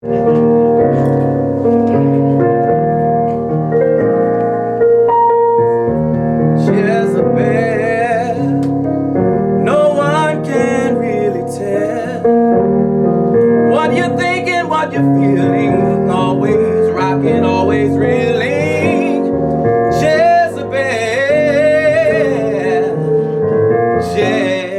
Jezebel, no one can really tell what you're thinking, what you're feeling, always rocking, always reeling. Jezebel, Jezebel,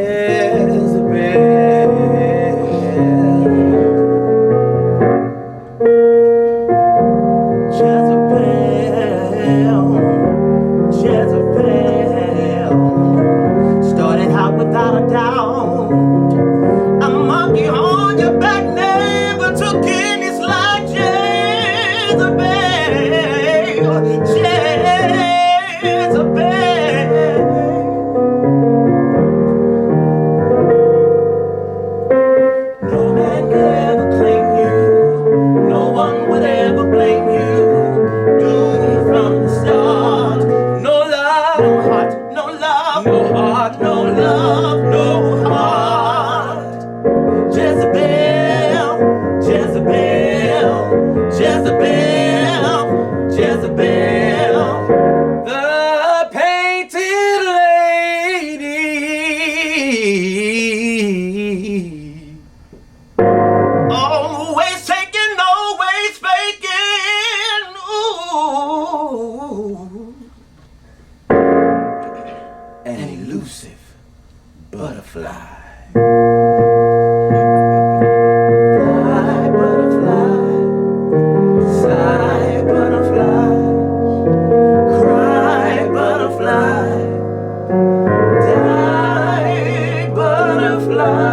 started out without a doubt. A monkey on your back never took any slack. Jezebel, Jezebel. No man could ever claim you. No one would ever blame you. Doomed from the start. No love, no heart, no love, no heart, no love, no heart. Jezebel, Jezebel, Jezebel, Jezebel, the painted lady. Always taking, always faking. Ooh. An elusive butterfly. Fly, butterfly. Sigh, butterfly. Cry, butterfly. Die, butterfly.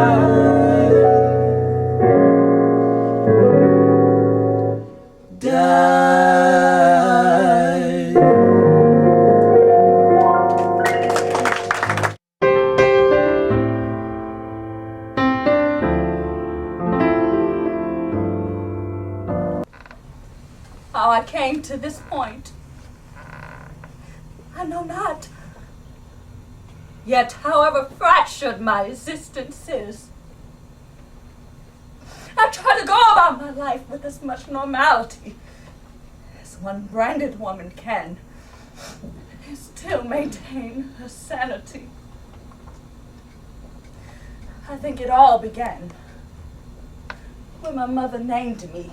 How I came to this point, I know not. Yet, however fractured my existence is, I try to go about my life with as much normality as one branded woman can, and still maintain her sanity. I think it all began when my mother named me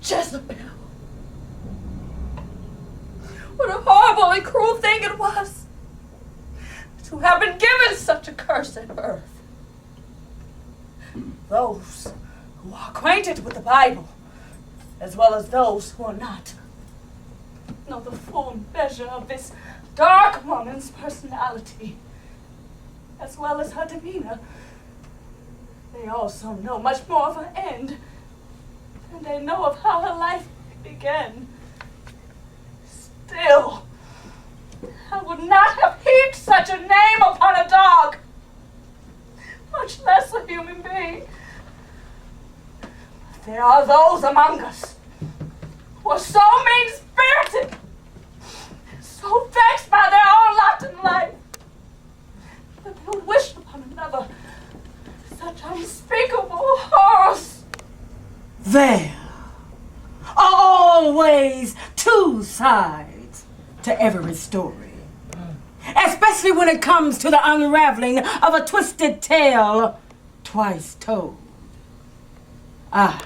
Jezebel. What a horrible and cruel thing it was to have been given such a curse at birth. Those who are acquainted with the Bible, as well as those who are not, know the full measure of this dark woman's personality, as well as her demeanor. They also know much more of her end, and they know of how her life began. Still, I would not have heaped such a name upon a dog, much less a human being. There are those among us who are so mean-spirited, so vexed by their own lot in life, that they would wish upon another such unspeakable horrors. There are always two sides to every story, especially when it comes to the unraveling of a twisted tale twice told. I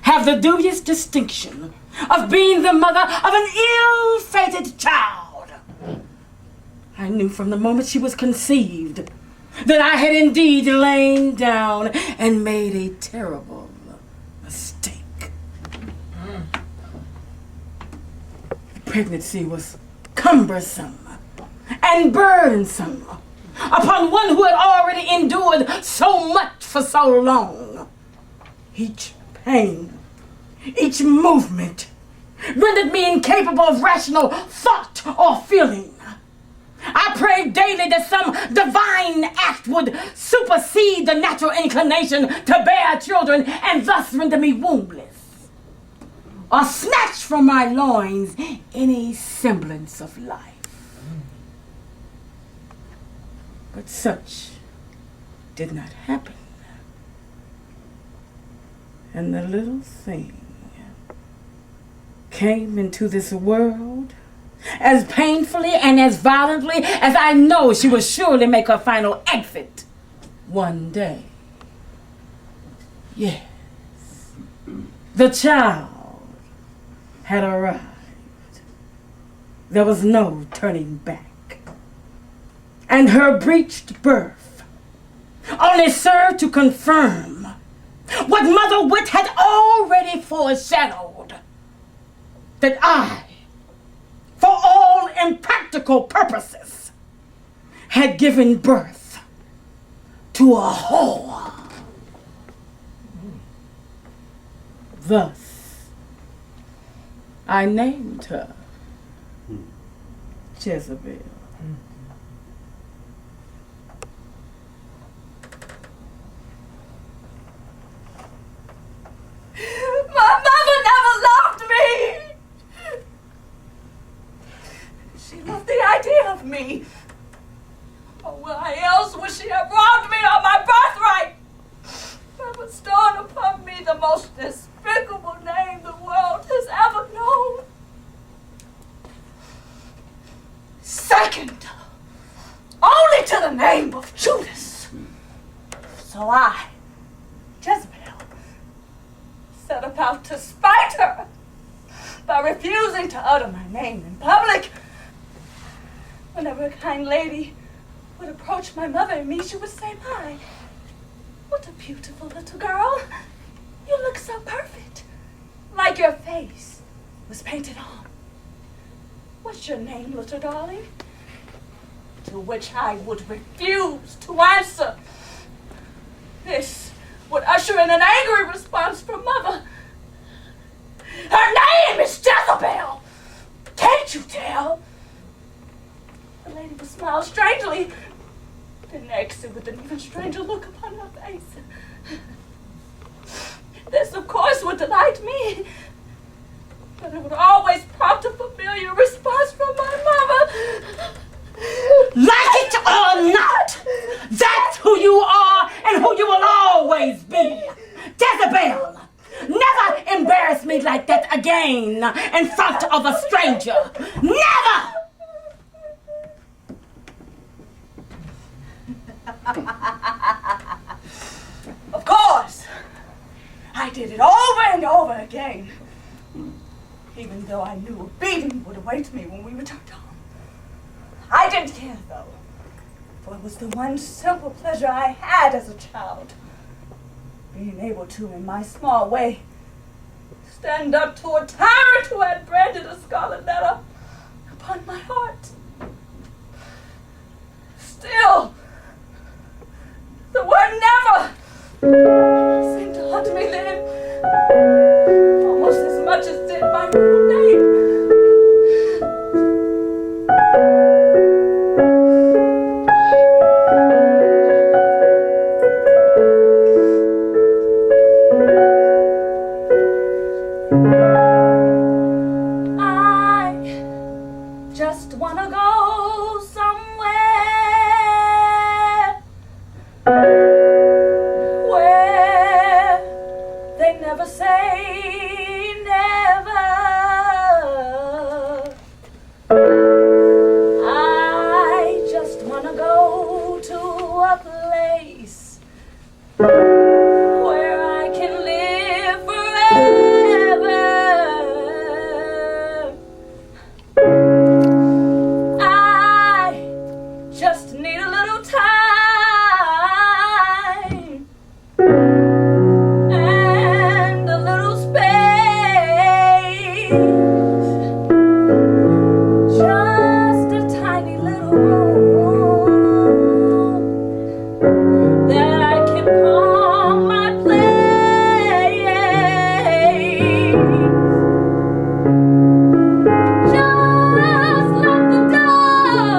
have the dubious distinction of being the mother of an ill-fated child. I knew from the moment she was conceived that I had indeed lain down and made a terrible mistake. Pregnancy was cumbersome and burdensome upon one who had already endured so much for so long. Each pain, each movement rendered me incapable of rational thought or feeling. I prayed daily that some divine act would supersede the natural inclination to bear children and thus render me wombless, or snatch from my loins any semblance of life. But such did not happen. And the little thing came into this world as painfully and as violently as I know she will surely make her final exit one day. Yes, the child had arrived. There was no turning back. And her breached birth only served to confirm what Mother Wit had already foreshadowed, that I, for all impractical purposes, had given birth to a whore. Thus, I named her Jezebel. My mother never loved me. She loved the idea of me. Oh, why else would she have robbed me of my birthright? But bestowed upon me the most despicable name the world has ever known. Second only to the name of Judas. So I, Jezebel, set about to spite her by refusing to utter my name in public. Whenever a kind lady would approach my mother and me, she would say, "My, what a beautiful little girl. You look so perfect, like your face was painted on. What's your name, little darling?" To which I would refuse to answer. This would usher in an angry response from Mother. "Her name is Jezebel. Can't you tell?" The lady would smile strangely, then exit with an even stranger look upon her face. This, of course, would delight me, but it would always prompt a familiar response from my mother. Like it or not, that's who you are and who you will always be. Jezebel, never embarrass me like that again in front of a stranger. Never! Of course, I did it over and over again, even though I knew a beating would await me when we returned home. I didn't care, though, for it was the one simple pleasure I had as a child, being able to, in my small way, stand up to a tyrant who had branded a scarlet letter upon my heart. Still, the word never seemed to haunt me then, almost as much as did my real name. I just wanna go somewhere where they never say never. I just wanna go to a place where I can live forever. I just need a little time and a little space, just a tiny little room that I can call my place. Just lock the door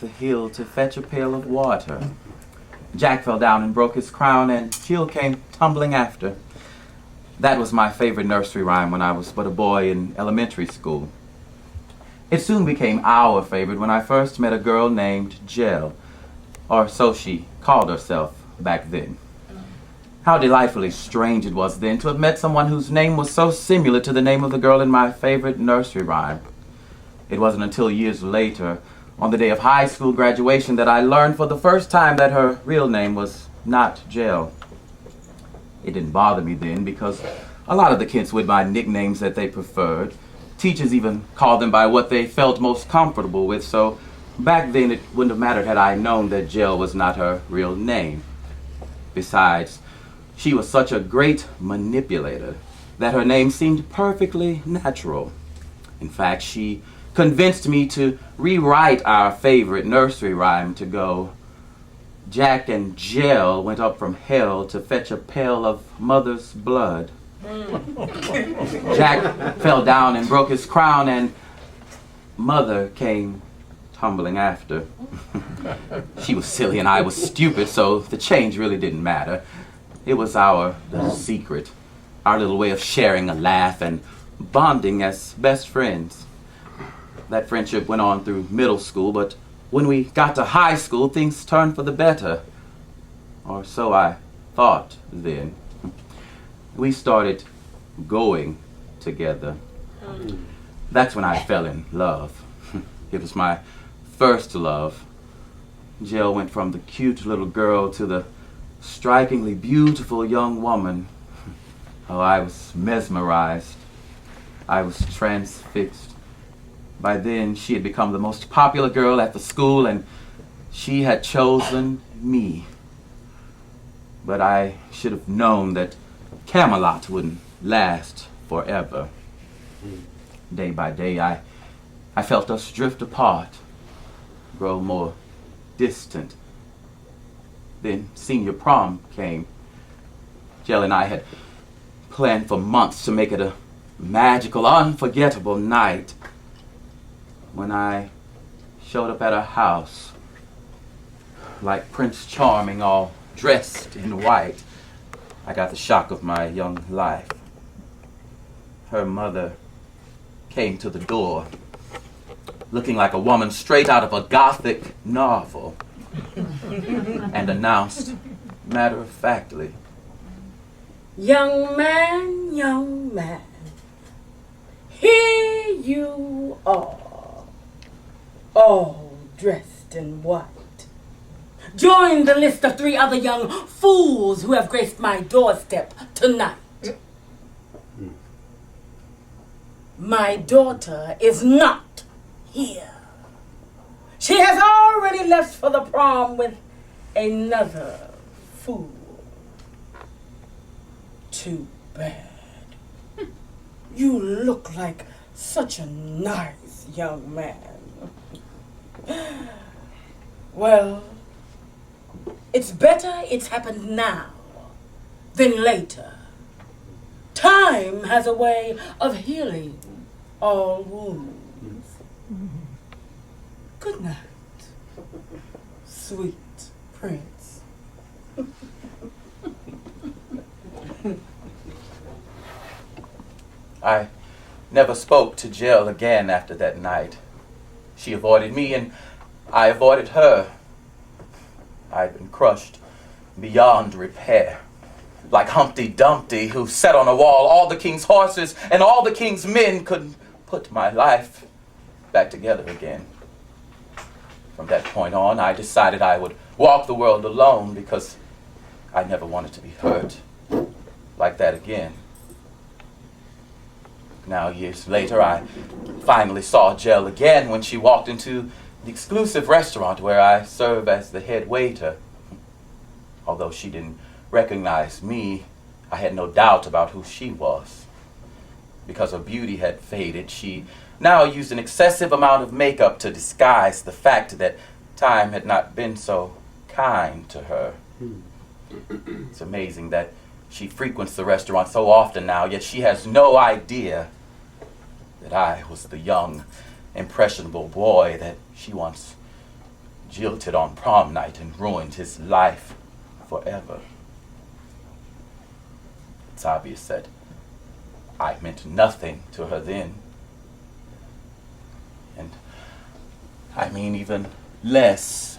the hill to fetch a pail of water. Jack fell down and broke his crown, and Jill came tumbling after. That was my favorite nursery rhyme when I was but a boy in elementary school. It soon became our favorite when I first met a girl named Jill, or so she called herself back then. How delightfully strange it was then to have met someone whose name was so similar to the name of the girl in my favorite nursery rhyme. It wasn't until years later, on the day of high school graduation, that I learned for the first time that her real name was not Jill. It didn't bother me then because a lot of the kids went by nicknames that they preferred. Teachers even called them by what they felt most comfortable with, so back then it wouldn't have mattered had I known that Jill was not her real name. Besides, she was such a great manipulator that her name seemed perfectly natural. In fact, she convinced me to rewrite our favorite nursery rhyme to go, Jack and Jill went up from hell to fetch a pail of mother's blood. Jack fell down and broke his crown, and mother came tumbling after. She was silly and I was stupid, so the change really didn't matter. It was our little secret, our little way of sharing a laugh and bonding as best friends. That friendship went on through middle school, but when we got to high school, things turned for the better. Or so I thought then. We started going together. That's when I fell in love. It was my first love. Jill went from the cute little girl to the strikingly beautiful young woman. Oh, I was mesmerized. I was transfixed. By then, she had become the most popular girl at the school, and she had chosen me. But I should have known that Camelot wouldn't last forever. Day by day, I felt us drift apart, grow more distant. Then senior prom came. Jill and I had planned for months to make it a magical, unforgettable night. When I showed up at her house, like Prince Charming, all dressed in white, I got the shock of my young life. Her mother came to the door, looking like a woman straight out of a Gothic novel, and announced, matter-of-factly, young man, here you are, all dressed in white. Join the list of 3 other young fools who have graced my doorstep tonight. My daughter is not here. She has already left for the prom with another fool. Too bad. You look like such a nice young man. Well, it's better it's happened now than later. Time has a way of healing all wounds. Good night, sweet prince. I never spoke to Jill again after that night. She avoided me and I avoided her. I'd been crushed beyond repair. Like Humpty Dumpty, who sat on a wall, all the king's horses and all the king's men couldn't put my life back together again. From that point on, I decided I would walk the world alone because I never wanted to be hurt like that again. Now, years later, I finally saw Jill again when she walked into the exclusive restaurant where I serve as the head waiter. Although she didn't recognize me, I had no doubt about who she was. Because her beauty had faded, she now used an excessive amount of makeup to disguise the fact that time had not been so kind to her. It's amazing that she frequents the restaurant so often now, yet she has no idea that I was the young, impressionable boy that she once jilted on prom night and ruined his life forever. It's obvious that I meant nothing to her then. And I mean even less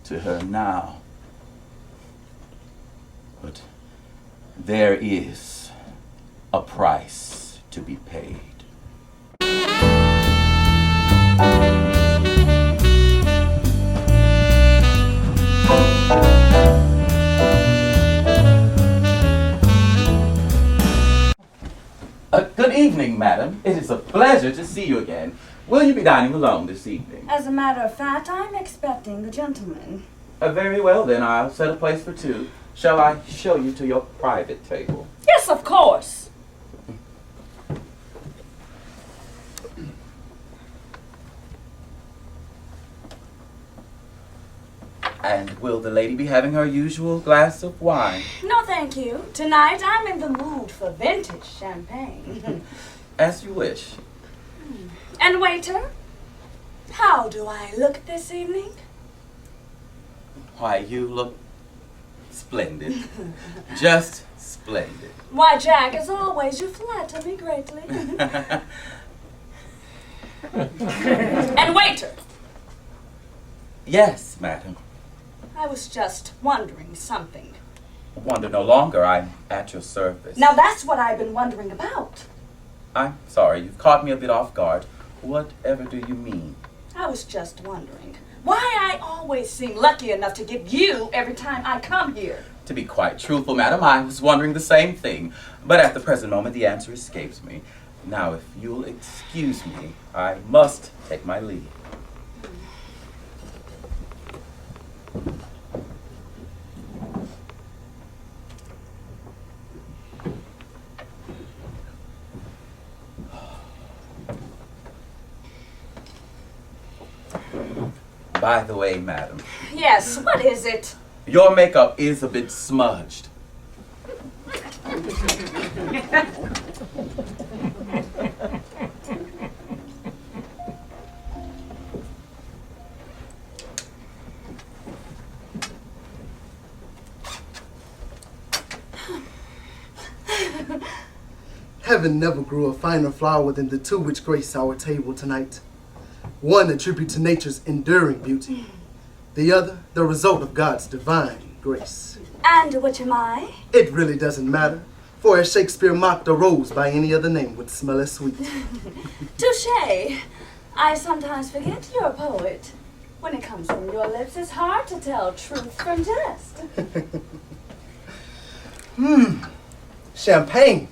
to her now. But there is a price to be paid. Good evening, madam. It is a pleasure to see you again. Will you be dining alone this evening? As a matter of fact, I'm expecting the gentleman. Very well, then. I'll set a place for two. Shall I show you to your private table? Yes, of course. And will the lady be having her usual glass of wine? No, thank you. Tonight, I'm in the mood for vintage champagne. As you wish. And waiter, how do I look this evening? Why, you look splendid. Just splendid. Why, Jack, as always, you flatter me greatly. And waiter, Yes, madam. I was just wondering something. Wonder no longer. I'm at your service. Now that's what I've been wondering about. I'm sorry. You've caught me a bit off guard. Whatever do you mean? I was just wondering why I always seem lucky enough to get you every time I come here. To be quite truthful, madam, I was wondering the same thing. But at the present moment, the answer escapes me. Now, if you'll excuse me, I must take my leave. By the way, madam, Yes, what is it? your makeup is a bit smudged. Heaven never grew a finer flower than the two which grace our table tonight. One a tribute to nature's enduring beauty, the other the result of God's divine grace. And which am I? It really doesn't matter, for as Shakespeare mocked a rose by any other name would smell as sweet. Touché. I sometimes forget you're a poet. When it comes from your lips, it's hard to tell truth from jest. Champagne.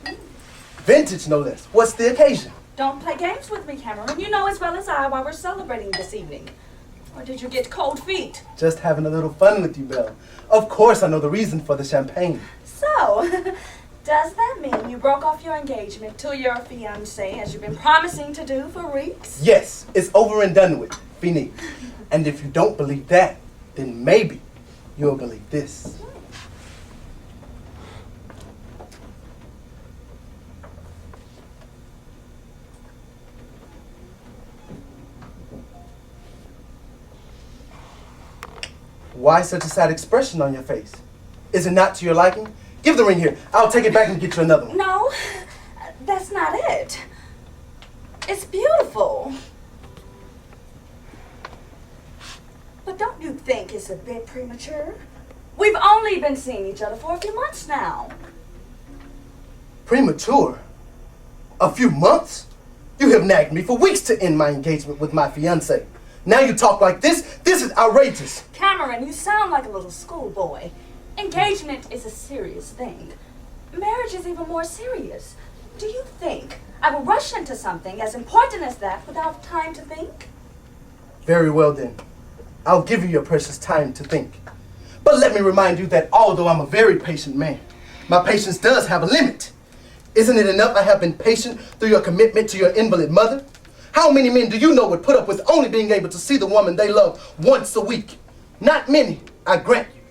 Vintage, no less. What's the occasion? Don't play games with me, Cameron. You know as well as I why we're celebrating this evening. Or did you get cold feet? Just having a little fun with you, Belle. Of course I know the reason for the champagne. So, does that mean you broke off your engagement to your fiancé as you've been promising to do for weeks? Yes, it's over and done with. Fini. And if you don't believe that, then maybe you'll believe this. Why such a sad expression on your face? Is it not to your liking? Give the ring here. I'll take it back and get you another one. No, that's not it. It's beautiful. But don't you think it's a bit premature? We've only been seeing each other for a few months now. Premature? A few months? You have nagged me for weeks to end my engagement with my fiancé. Now you talk like this? This is outrageous. Cameron, you sound like a little schoolboy. Engagement is a serious thing. Marriage is even more serious. Do you think I will rush into something as important as that without time to think? Very well then. I'll give you your precious time to think. But let me remind you that although I'm a very patient man, my patience does have a limit. Isn't it enough I have been patient through your commitment to your invalid mother? How many men do you know would put up with only being able to see the woman they love once a week? Not many, I grant you.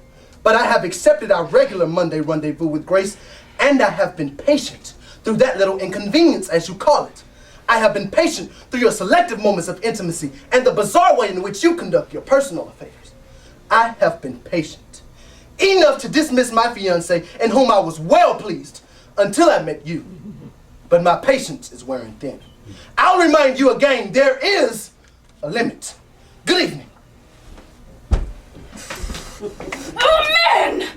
But I have accepted our regular Monday rendezvous with Grace, and I have been patient through that little inconvenience, as you call it. I have been patient through your selective moments of intimacy and the bizarre way in which you conduct your personal affairs. I have been patient. Enough to dismiss my fiancé, in whom I was well pleased, until I met you. But my patience is wearing thin. I'll remind you again, there is a limit. Good evening. Oh, men!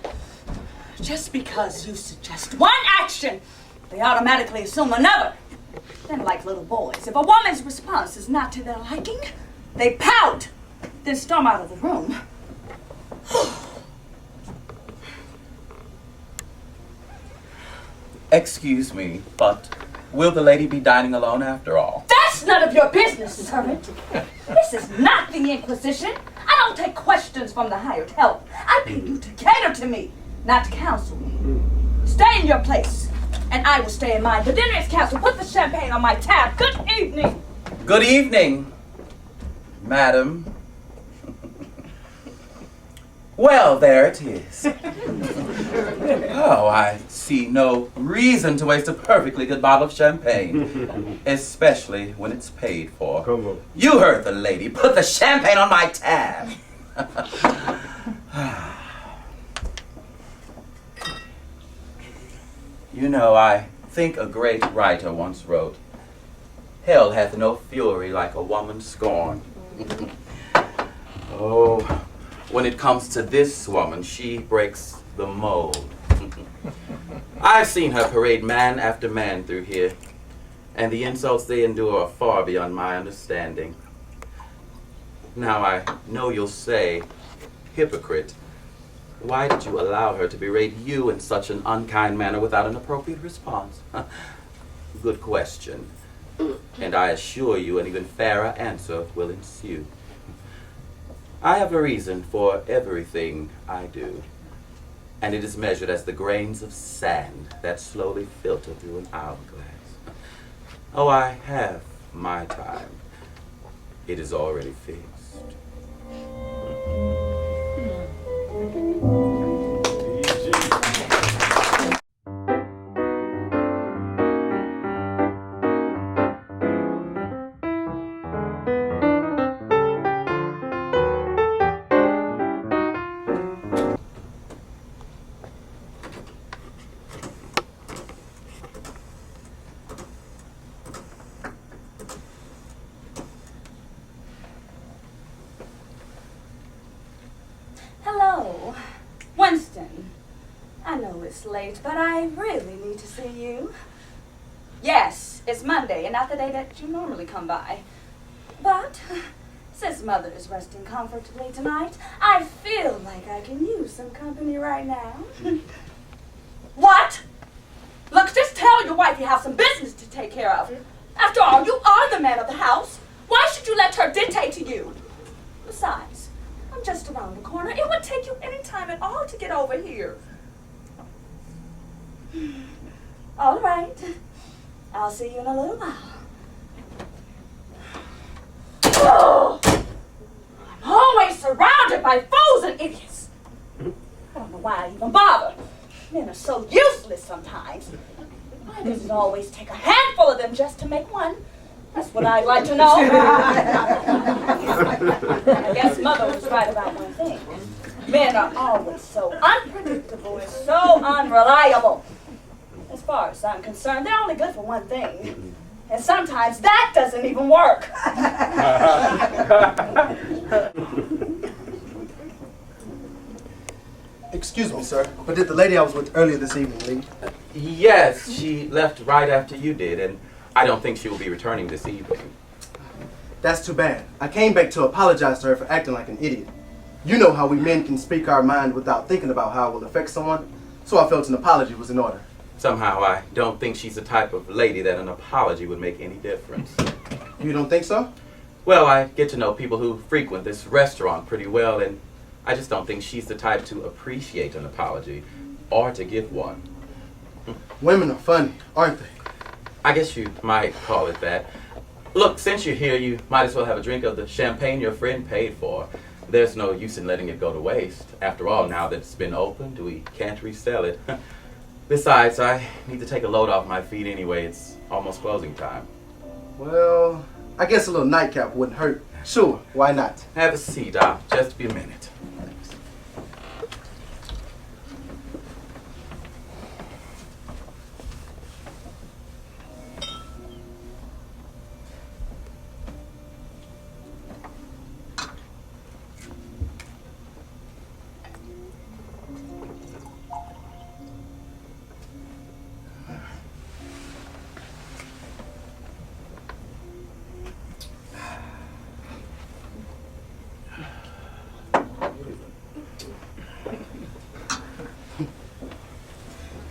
Just because you suggest one action, they automatically assume another. Then, like little boys, if a woman's response is not to their liking, they pout, then storm out of the room. Excuse me, but will the lady be dining alone after all? That's none of your business, servant. This is not the Inquisition. I don't take questions from the hired help. I pay you to cater to me, not to counsel me. Stay in your place, and I will stay in mine. The dinner is canceled. Put the champagne on my tab. Good evening. Good evening, madam. Well, there it is. Oh, I see no reason to waste a perfectly good bottle of champagne, especially when it's paid for. Come on. You heard the lady. Put the champagne on my tab. You know, I think a great writer once wrote, "Hell hath no fury like a woman scorned." Oh, when it comes to this woman, she breaks the mold. I've seen her parade man after man through here, and the insults they endure are far beyond my understanding. Now I know you'll say, hypocrite, why did you allow her to berate you in such an unkind manner without an appropriate response? Good question. And I assure you an even fairer answer will ensue. I have a reason for everything I do, and it is measured as the grains of sand that slowly filter through an hourglass. Oh, I have my time. It is already fixed. Hello, Winston. I know it's late, but I really need to see you. Yes, it's Monday and not the day that you normally come by. But since Mother is resting comfortably tonight, I feel like I can use some company right now. What? Look, just tell your wife you have some business to take care of. After all, you are the man of the house. Why should you let her dictate to you? Besides, I'm just around the corner. It would take you any time at all to get over here. All right. I'll see you in a little while. Oh, I'm always surrounded by fools and idiots. I don't know why I even bother. Men are so useless sometimes. Why does it always take a handful of them just to make one? That's what I'd like to know. I guess Mother was right about one thing. Men are always so unpredictable and so unreliable. As far as I'm concerned, they're only good for one thing. And sometimes that doesn't even work. Excuse me, sir, but did the lady I was with earlier this evening leave? Yes, she left right after you did, and I don't think she will be returning this evening. That's too bad. I came back to apologize to her for acting like an idiot. You know how we men can speak our mind without thinking about how it will affect someone, so I felt an apology was in order. Somehow I don't think she's the type of lady that an apology would make any difference. You don't think so? Well, I get to know people who frequent this restaurant pretty well, and I just don't think she's the type to appreciate an apology or to give one. Women are funny, aren't they? I guess you might call it that. Look, since you're here, you might as well have a drink of the champagne your friend paid for. There's no use in letting it go to waste. After all, now that it's been opened, we can't resell it. Besides, I need to take a load off my feet anyway. It's almost closing time. Well, I guess a little nightcap wouldn't hurt. Sure, why not? Have a seat. I'll just be a minute.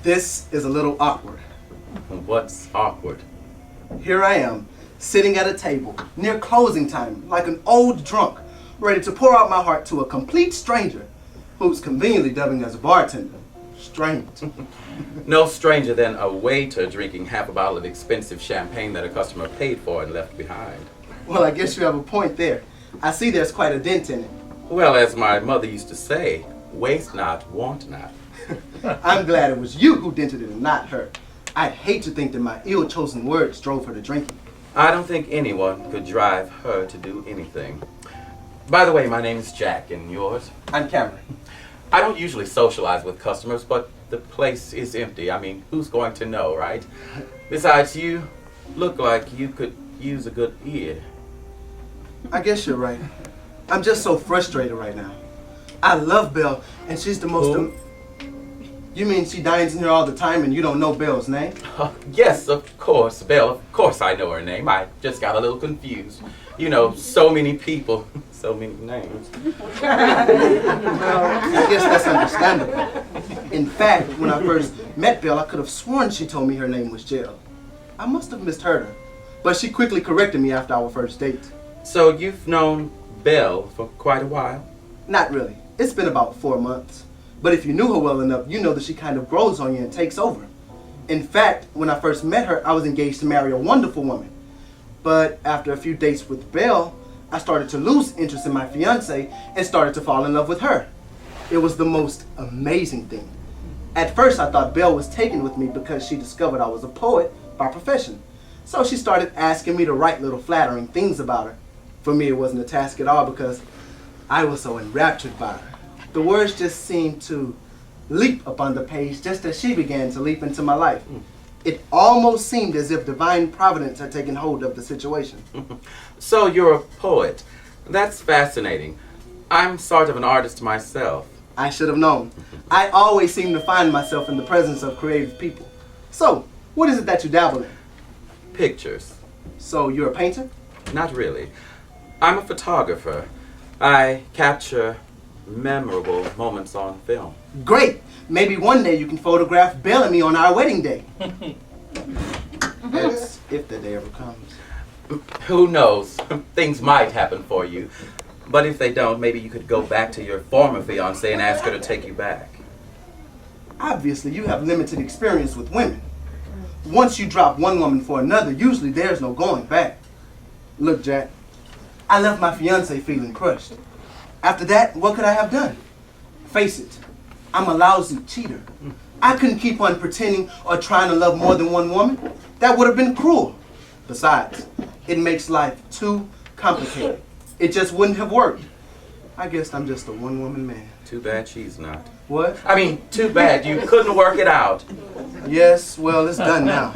This is a little awkward. What's awkward? Here I am, sitting at a table, near closing time, like an old drunk, ready to pour out my heart to a complete stranger, who's conveniently dubbing as a bartender. Strange. No stranger than a waiter drinking half a bottle of expensive champagne that a customer paid for and left behind. Well, I guess you have a point there. I see there's quite a dent in it. Well, as my mother used to say, waste not, want not. I'm glad it was you who dented it and not her. I'd hate to think that my ill-chosen words drove her to drinking. I don't think anyone could drive her to do anything. By the way, my name is Jack, and yours? I'm Cameron. I don't usually socialize with customers, but the place is empty. I mean, who's going to know, right? Besides, you look like you could use a good ear. I guess you're right. I'm just so frustrated right now. I love Belle, and she's the most... Who? You mean she dines in here all the time and you don't know Belle's name? Yes, of course, Belle. Of course I know her name. I just got a little confused. You know, so many people, so many names. Well, I guess that's understandable. In fact, when I first met Belle, I could have sworn she told me her name was Jill. I must have misheard her, but she quickly corrected me after our first date. So you've known Belle for quite a while? Not really. It's been about 4 months. But if you knew her well enough, you know that she kind of grows on you and takes over. In fact, when I first met her, I was engaged to marry a wonderful woman. But after a few dates with Belle, I started to lose interest in my fiancé and started to fall in love with her. It was the most amazing thing. At first, I thought Belle was taken with me because she discovered I was a poet by profession. So she started asking me to write little flattering things about her. For me, it wasn't a task at all because I was so enraptured by her. The words just seemed to leap upon the page just as she began to leap into my life. It almost seemed as if divine providence had taken hold of the situation. So you're a poet. That's fascinating. I'm sort of an artist myself. I should have known. I always seem to find myself in the presence of creative people. So, what is it that you dabble in? Pictures. So, you're a painter? Not really. I'm a photographer. I capture memorable moments on film. Great! Maybe one day you can photograph Belle and me on our wedding day. That's if the day ever comes. Who knows? Things might happen for you. But if they don't, maybe you could go back to your former fiancée and ask her to take you back. Obviously, you have limited experience with women. Once you drop one woman for another, usually there's no going back. Look, Jack, I left my fiancé feeling crushed. After that, what could I have done? Face it, I'm a lousy cheater. I couldn't keep on pretending or trying to love more than one woman. That would have been cruel. Besides, it makes life too complicated. It just wouldn't have worked. I guess I'm just a one-woman man. Too bad she's not. What? I mean, too bad you couldn't work it out. Yes, well, it's done now.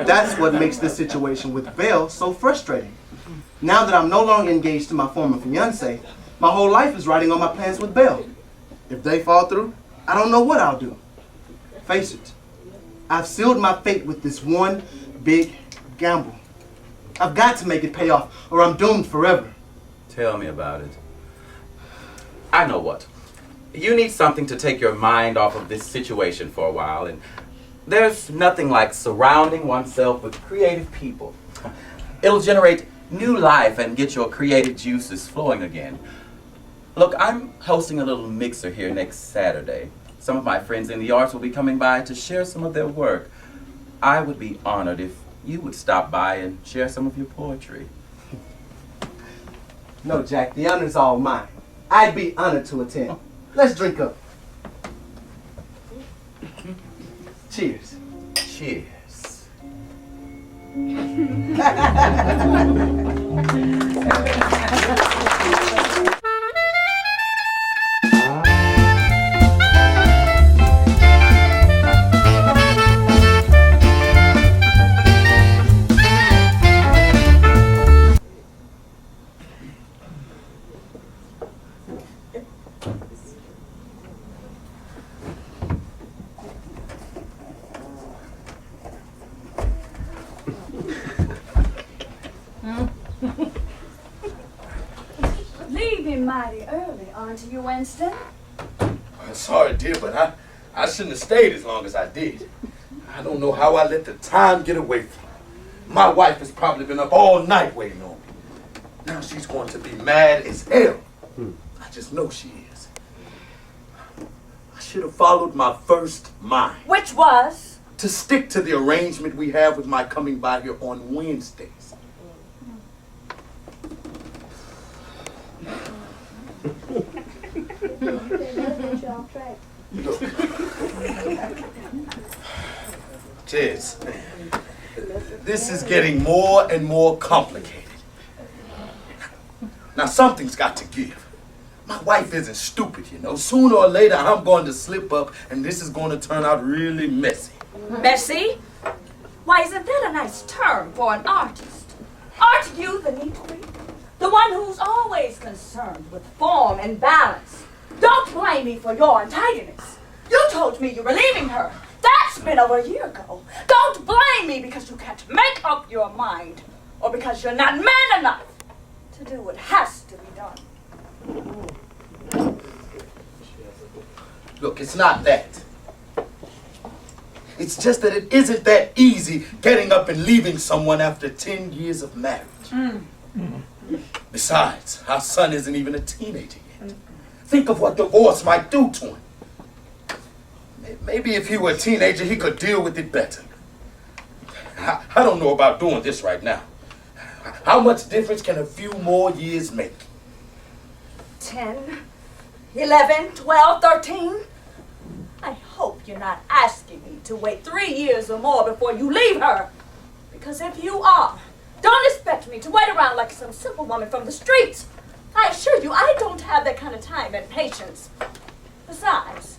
That's what makes this situation with Belle so frustrating. Now that I'm no longer engaged to my former fiancé, my whole life is riding on my plans with Belle. If they fall through, I don't know what I'll do. Face it, I've sealed my fate with this one big gamble. I've got to make it pay off or I'm doomed forever. Tell me about it. I know what. You need something to take your mind off of this situation for a while, and there's nothing like surrounding oneself with creative people. It'll generate new life and get your creative juices flowing again. Look, I'm hosting a little mixer here next Saturday. Some of my friends in the arts will be coming by to share some of their work. I would be honored if you would stop by and share some of your poetry. No, Jack, the honor's all mine. I'd be honored to attend. Let's drink up. Cheers. Cheers. Leaving mighty early, aren't you, Winston? I'm sorry, dear, but I shouldn't have stayed as long as I did. I don't know how I let the time get away from me. My wife has probably been up all night waiting on me. Now she's going to be mad as hell. I just know she is. I should have followed my first mind. Which was? To stick to the arrangement we have with my coming by here on Wednesdays. Look. Jez, this is getting more and more complicated. Now something's got to give. My wife isn't stupid, you know. Sooner or later I'm going to slip up and this is going to turn out really messy. Messy? Why, isn't that a nice term for an artist? Aren't you the neat freak? The one who's always concerned with form and balance. Don't blame me for your untidiness. You told me you were leaving her. That's been over a year ago. Don't blame me because you can't make up your mind or because you're not man enough to do what has to be done. Look, it's not that. It's just that it isn't that easy getting up and leaving someone after 10 years of marriage. Besides, our son isn't even a teenager yet. Think of what divorce might do to him. Maybe if he were a teenager, he could deal with it better. I don't know about doing this right now. How much difference can a few more years make? 10, 11, 12, 13. I hope you're not asking me to wait 3 years or more before you leave her. Because if you are, don't expect me to wait around like some simple woman from the streets. I assure you, I don't have that kind of time and patience. Besides,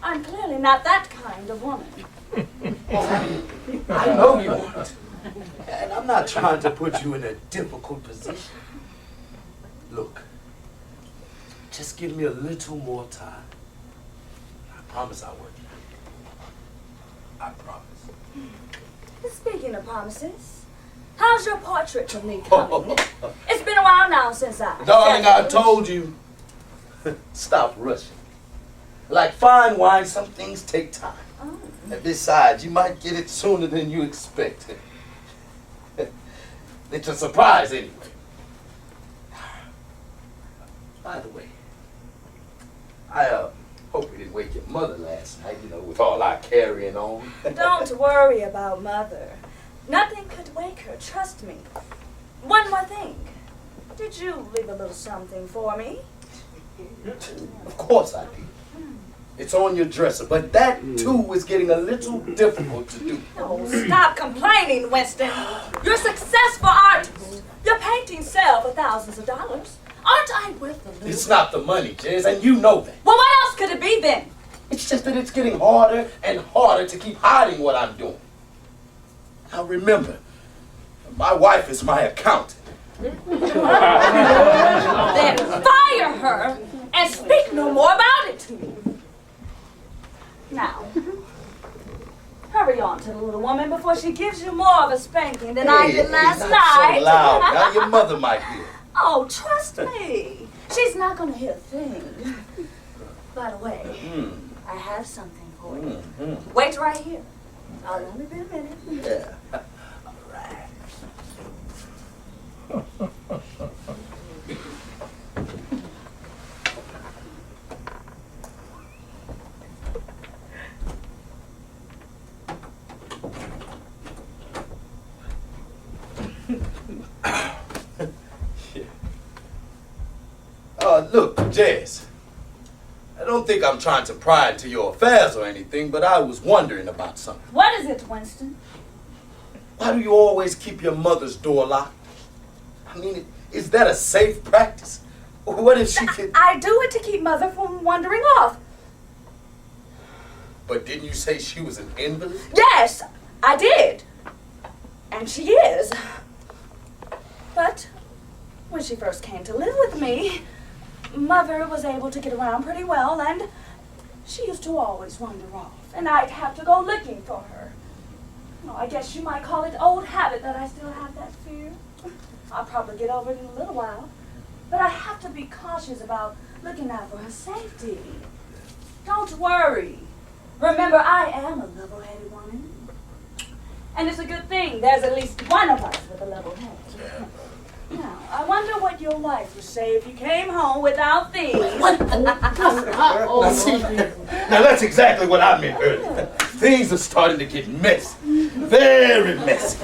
I'm clearly not that kind of woman. I know you aren't. And I'm not trying to put you in a difficult position. Look, just give me a little more time. I promise I'll work it out. I promise. Speaking of promises, how's your portrait of me coming? It's been a while now since Darling, I told you. Stop rushing. Like fine wine, some things take time. Oh. And besides, you might get it sooner than you expect. It's a surprise anyway. By the way, I hope we didn't wake your mother last night, you know, with all our carrying on. Don't worry about Mother. Nothing could wake her, trust me. One more thing. Did you leave a little something for me? Of course I did. It's on your dresser, but that too is getting a little difficult to do. Oh, stop complaining, Winston. You're a successful artist. Your paintings sell for thousands of dollars. Aren't I worth a little? It's not the money, Jez, and you know that. Well, what else could it be then? It's just that it's getting harder and harder to keep hiding what I'm doing. Now remember, my wife is my accountant. Then fire her and speak no more about it. Now, hurry on to the little woman before she gives you more of a spanking than I did last not night. So loud. Now your mother might hear. Oh, trust me. She's not going to hear a thing. By the way, I have something for you. Wait right here. I'll only be a minute. Yeah. All right. Look, Jez, I don't think I'm trying to pry into your affairs or anything, but I was wondering about something. What is it, Winston? Why do you always keep your mother's door locked? I mean, is that a safe practice? What if she could... I do it to keep Mother from wandering off. But didn't you say she was an invalid? Yes, I did. And she is. But when she first came to live with me, Mother was able to get around pretty well, and she used to always wander off, and I'd have to go looking for her. Well, I guess you might call it old habit that I still have that fear. I'll probably get over it in a little while, but I have to be cautious about looking out for her safety. Don't worry. Remember, I am a level-headed woman. And it's a good thing there's at least one of us with a level head. Now, I wonder what your wife would say if you came home without these. Now, see, now that's exactly what I meant earlier. Things are starting to get messy. Very messy.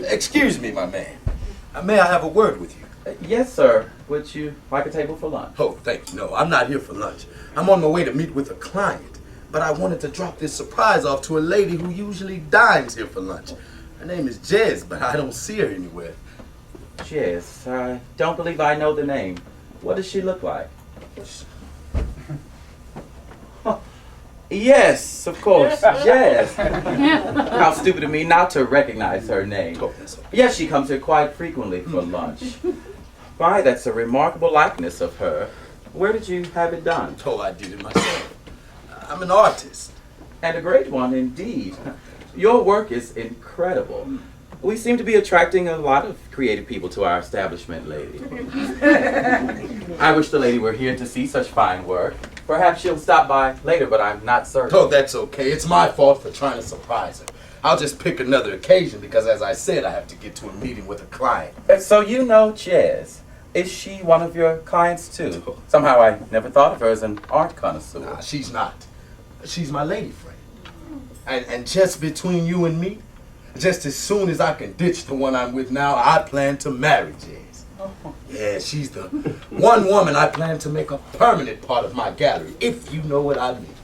Excuse me, my man. May I have a word with you? Yes, sir. Would you like a table for lunch? Oh, thank you. No, I'm not here for lunch. I'm on my way to meet with a client. But I wanted to drop this surprise off to a lady who usually dines here for lunch. Her name is Jez, but I don't see her anywhere. Jez, I don't believe I know the name. What does she look like? Yes, of course, Jez. How stupid of me not to recognize her name. Oh, that's okay. Yes, she comes here quite frequently for lunch. Why, that's a remarkable likeness of her. Where did you have it done? Oh, I did it myself. I'm an artist. And a great one indeed. Your work is incredible. We seem to be attracting a lot of creative people to our establishment, lady. I wish the lady were here to see such fine work. Perhaps she'll stop by later, but I'm not certain. Oh, that's okay. It's my fault for trying to surprise her. I'll just pick another occasion because, as I said, I have to get to a meeting with a client. So you know Jez. Is she one of your clients too? Somehow I never thought of her as an art connoisseur. Nah, she's not. She's my lady friend. And just between you and me, just as soon as I can ditch the one I'm with now, I plan to marry Jez. Yeah, she's the one woman I plan to make a permanent part of my gallery, if you know what I mean.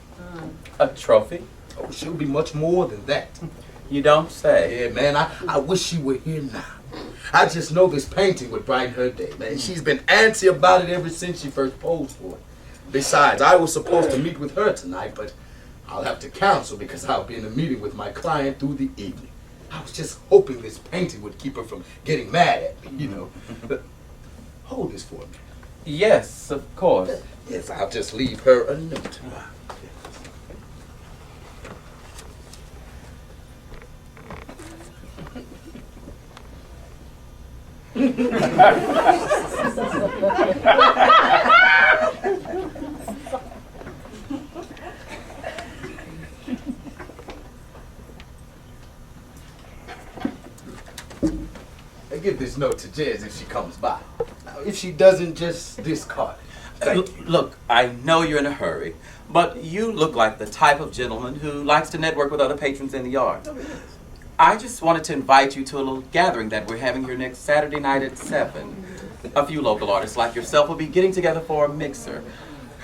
A trophy? Oh, she'll be much more than that. You don't say. Yeah, man, I wish she were here now. I just know this painting would brighten her day, man. She's been antsy about it ever since she first posed for it. Besides, I was supposed to meet with her tonight, but I'll have to cancel because I'll be in a meeting with my client through the evening. I was just hoping this painting would keep her from getting mad at me, you know. But hold this for me. Yes, of course. Yes, I'll just leave her a note. I give this note to Jez if she comes by. Now, if she doesn't, just discard it. Thank you. Look, I know you're in a hurry, but you look like the type of gentleman who likes to network with other patrons in the yard. I just wanted to invite you to a little gathering that we're having here next Saturday night at 7. A few local artists like yourself will be getting together for a mixer.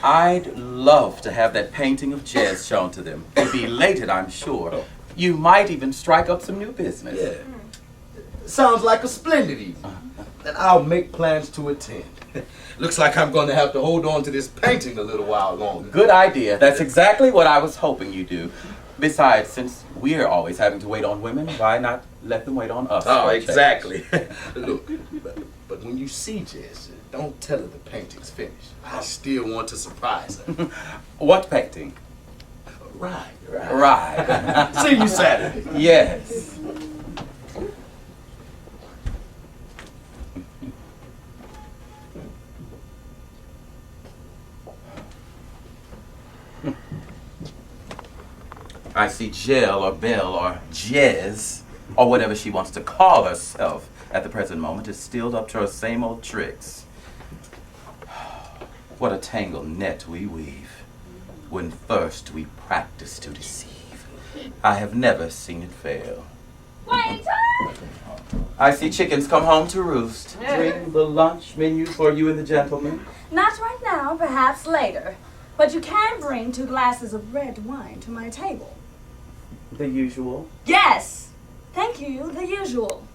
I'd love to have that painting of Jez shown to them. They'd be elated, I'm sure. You might even strike up some new business. Yeah. Sounds like a splendid evening. And I'll make plans to attend. Looks like I'm going to have to hold on to this painting a little while longer. Good idea. That's exactly what I was hoping you'd do. Besides, since we're always having to wait on women, why not let them wait on us? Oh, exactly. Look, but when you see Jez, Don't tell her the painting's finished. I still want to surprise her. What painting? Right. Right. See you Saturday. Yes. I see Jill or Belle or Jez or whatever she wants to call herself at the present moment is still up to her same old tricks. What a tangled net we weave when first we practice to deceive. I have never seen it fail. Waiter! I see chickens come home to roost. Bring the lunch menu for you and the gentlemen. Not right now, perhaps later. But you can bring 2 glasses of red wine to my table. The usual. Yes! Thank you, the usual.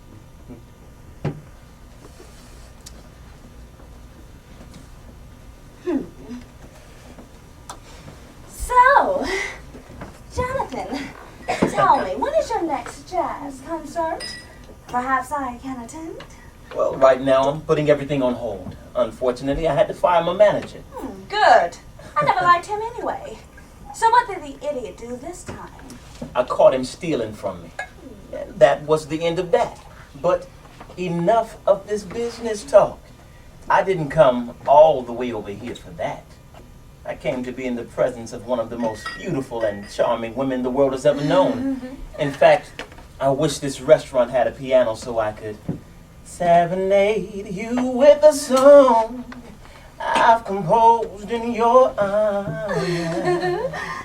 So, Jonathan, tell me, when is your next jazz concert? Perhaps I can attend? Well, right now I'm putting everything on hold. Unfortunately, I had to fire my manager. Good. I never liked him anyway. So what did the idiot do this time? I caught him stealing from me. And that was the end of that. But enough of this business talk. I didn't come all the way over here for that. I came to be in the presence of one of the most beautiful and charming women the world has ever known. In fact, I wish this restaurant had a piano so I could serenade you with a song I've composed in your honor.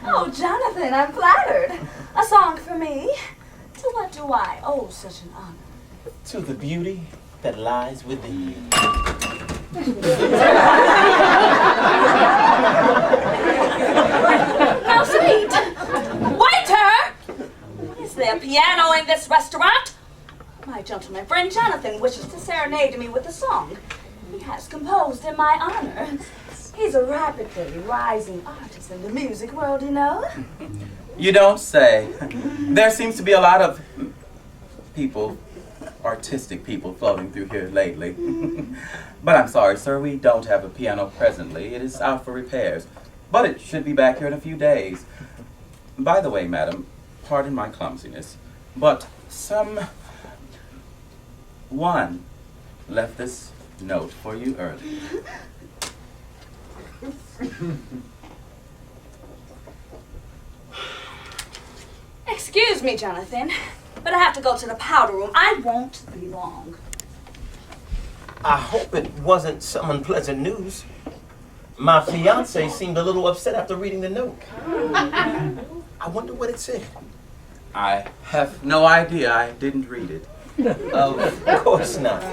Oh, Jonathan, I'm flattered. A song for me? To what do I owe such an honor? To the beauty that lies within you. How sweet! Waiter! Is there a piano in this restaurant? My gentleman friend Jonathan wishes to serenade me with a song he has composed in my honor. He's a rapidly rising artist in the music world, you know. You don't say. There seems to be a lot of people, artistic people, floating through here lately. But I'm sorry, sir, we don't have a piano presently. It is out for repairs. But it should be back here in a few days. By the way, madam, pardon my clumsiness, but one left this note for you earlier. Excuse me, Jonathan, but I have to go to the powder room. I won't be long. I hope it wasn't some unpleasant news. My fiance seemed a little upset after reading the note. I wonder what it said. I have no idea. I didn't read it. Of course not.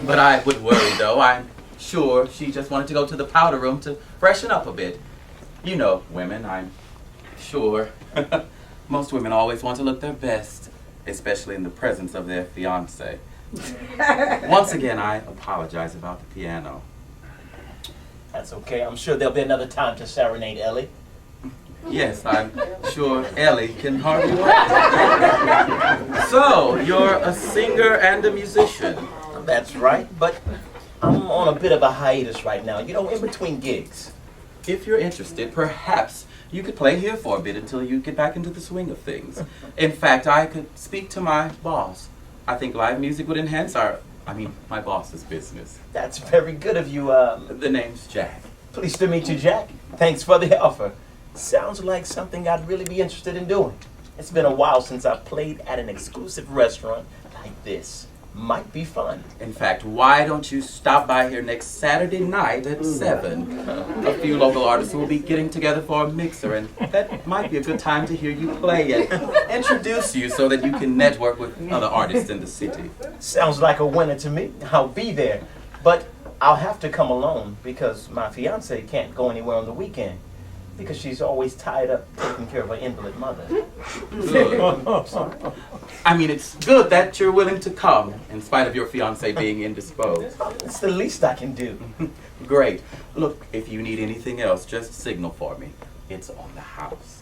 But I would worry, though. I'm sure she just wanted to go to the powder room to freshen up a bit. You know women, I'm sure. Most women always want to look their best, especially in the presence of their fiancé. Once again, I apologize about the piano. That's okay. I'm sure there'll be another time to serenade Ellie. Yes, I'm sure Ellie can hardly wait. So, you're a singer and a musician. That's right, but I'm on a bit of a hiatus right now, you know, in between gigs. If you're interested, perhaps you could play here for a bit until you get back into the swing of things. In fact, I could speak to my boss. I think live music would enhance my boss's business. That's very good of you. The name's Jack. Pleased to meet you, Jack. Thanks for the offer. Sounds like something I'd really be interested in doing. It's been a while since I played at an exclusive restaurant like this. Might be fun. In fact, why don't you stop by here next Saturday night at 7? A few local artists will be getting together for a mixer, and that might be a good time to hear you play and introduce you so that you can network with other artists in the city. Sounds like a winner to me. I'll be there. But I'll have to come alone because my fiancée can't go anywhere on the weekend because she's always tied up taking care of her invalid mother. Good. I mean, it's good that you're willing to come, in spite of your fiancé being indisposed. It's the least I can do. Great. Look, if you need anything else, just signal for me. It's on the house.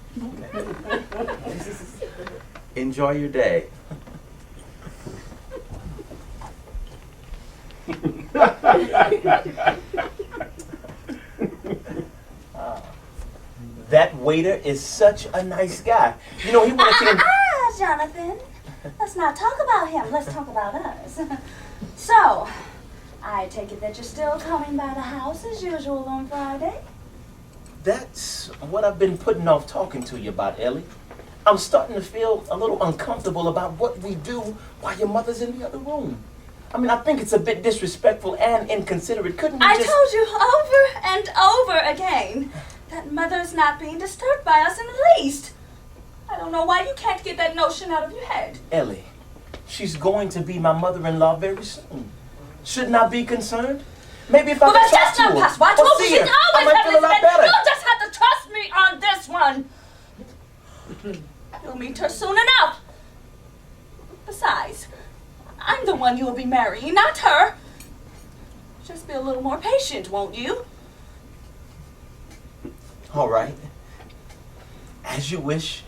Enjoy your day. That waiter is such a nice guy. You know, he wanted to... Jonathan. Let's not talk about him. Let's talk about us. So, I take it that you're still coming by the house as usual on Friday? That's what I've been putting off talking to you about, Ellie. I'm starting to feel a little uncomfortable about what we do while your mother's in the other room. I mean, I think it's a bit disrespectful and inconsiderate. Couldn't you just... I told you over and over again that Mother's not being disturbed by us in the least. I don't know why you can't get that notion out of your head. Ellie, she's going to be my mother-in-law very soon. Shouldn't I be concerned? Maybe if I Well, could that's talk just to not her. possible. I Or told you see she's her. I always might feel a lot listening. better. You'll just have to trust me on this one. You'll meet her soon enough. Besides, I'm the one you'll be marrying, not her. Just be a little more patient, won't you? All right. As you wish.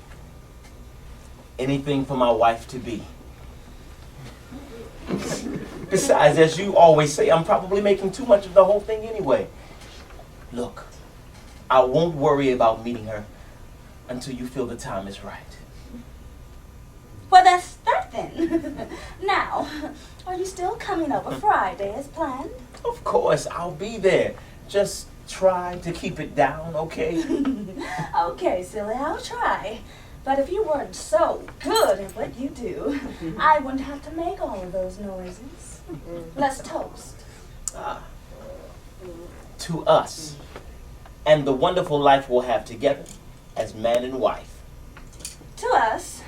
Anything for my wife to be. Besides, as you always say, I'm probably making too much of the whole thing anyway. Look, I won't worry about meeting her until you feel the time is right. Well, that's that then. Now, are you still coming over Friday as planned? Of course, I'll be there. Just try to keep it down, okay? Okay, silly, I'll try. But if you weren't so good at what you do, I wouldn't have to make all of those noises. Let's toast. To us, and the wonderful life we'll have together as man and wife. To us.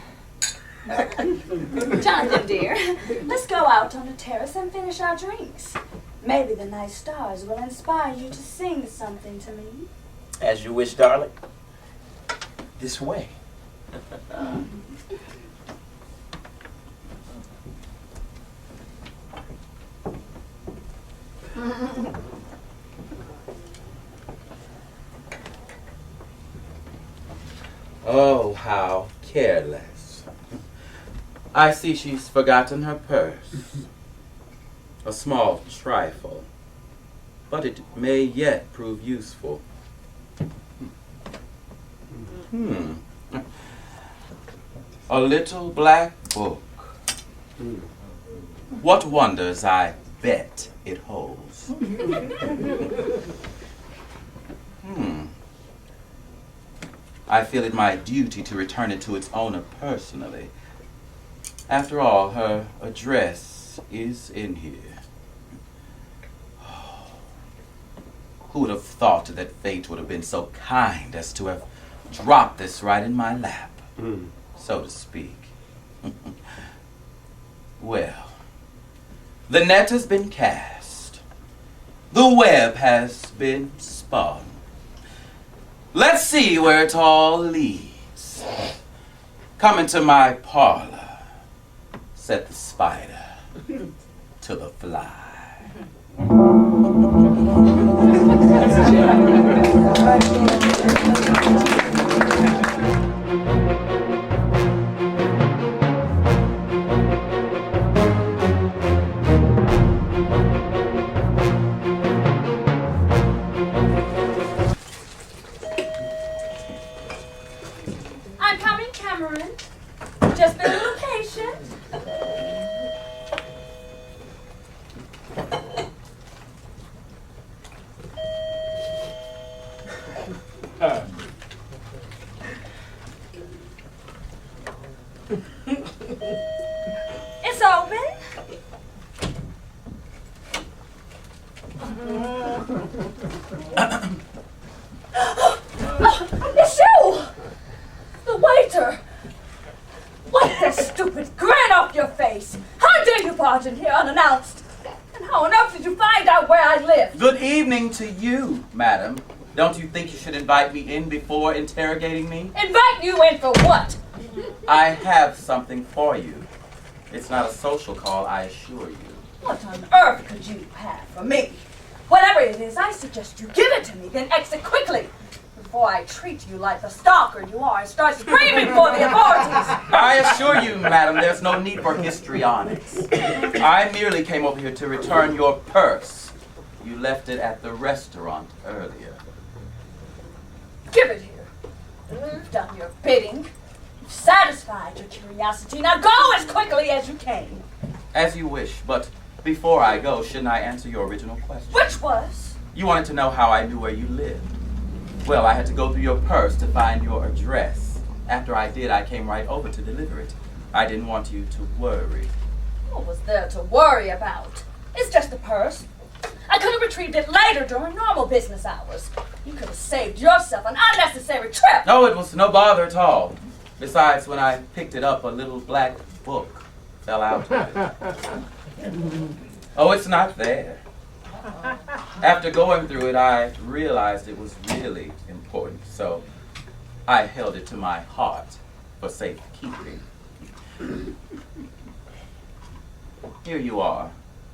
Jonathan, dear, let's go out on the terrace and finish our drinks. Maybe the night stars will inspire you to sing something to me. As you wish, darling. This way. Oh, how careless. I see she's forgotten her purse. A small trifle, but it may yet prove useful. A little black book. What wonders I bet it holds. I feel it my duty to return it to its owner personally. After all, her address is in here. Who would have thought that fate would have been so kind as to have dropped this right in my lap, so to speak. Well, the net has been cast. The web has been spun. Let's see where it all leads. Come into my parlor, said the spider to the fly. I'm coming, Cameron. Just be a little patient. It's open. It's you! The waiter! Wipe that stupid grin off your face! How dare you barge in here unannounced? And how on earth did you find out where I live? Good evening to you, madam. Don't you think you should invite me in before interrogating me? Invite you in for what? I have something for you. It's not a social call, I assure you. What on earth could you have for me? Whatever it is, I suggest you give it to me, then exit quickly before I treat you like the stalker you are and start screaming for the authorities. I assure you, madam, there's no need for histrionics. I merely came over here to return your purse. You left it at the restaurant earlier. Give it here. You've done your bidding. You've satisfied your curiosity. Now go as quickly as you came. As you wish, but before I go, shouldn't I answer your original question? Which was? You wanted to know how I knew where you lived. Well, I had to go through your purse to find your address. After I did, I came right over to deliver it. I didn't want you to worry. What was there to worry about? It's just a purse. I could have retrieved it later during normal business hours. You could have saved yourself an unnecessary trip. No, it was no bother at all. Besides, when I picked it up, a little black book fell out of it. Oh, it's not there. After going through it, I realized it was really important, so I held it to my heart for safekeeping. Here you are,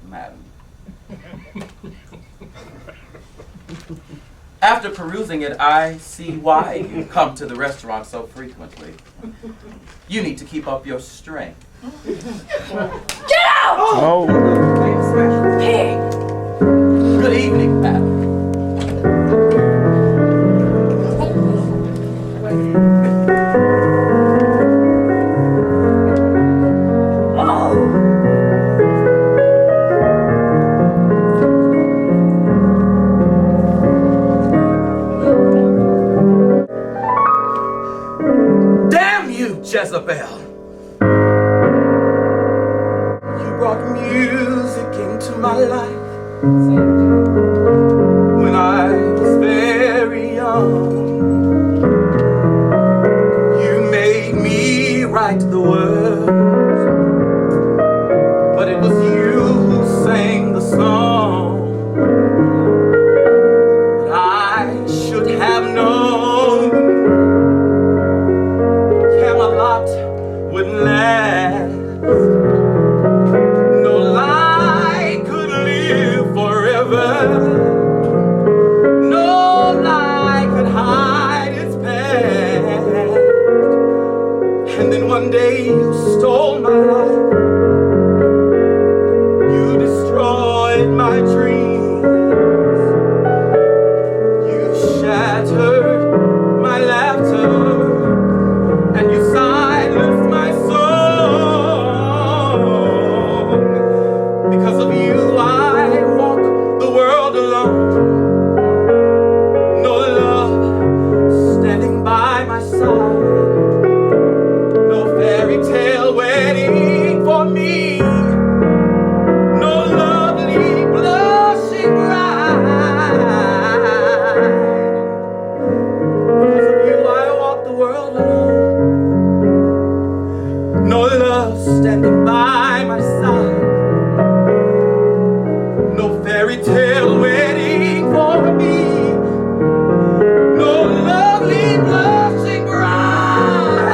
madam. After perusing it, I see why you come to the restaurant so frequently. You need to keep up your strength. Get out! Oh. Pig! Good evening, madam. Damn you, Jezebel! You brought music into my life when I was very young. You made me write the words, but it was you who sang the song. But I should have known Camelot wouldn't last. No lie could live forever. No lie could hide its past. And then one day you stole my life. You destroyed my dreams. You shattered my laughter. And you silenced my song. Because of you, I walk the world alone. No love standing by my side. No fairy tale waiting for me. No lovely blushing bride. Because of you, I walk the world alone. No love standing by my side. No fairy tale waiting for me. No lovely blushing bride.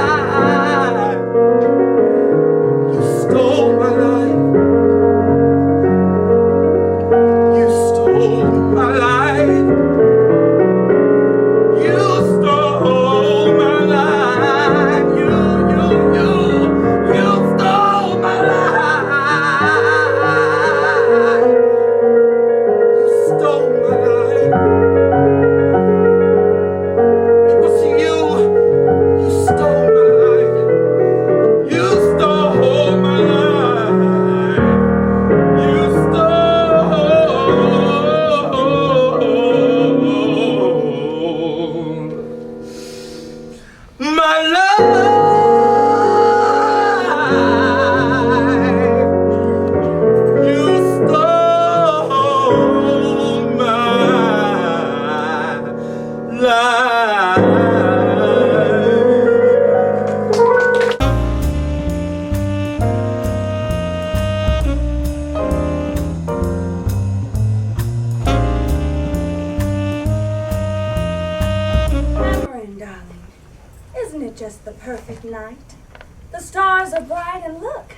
You stole my life. You stole my life. You stole my life. You stole my life. You stole my life. It was you stole my life. You stole my life. You stole my life. You stole my life. Cameron, darling, isn't it just the perfect night? The stars are bright, and look,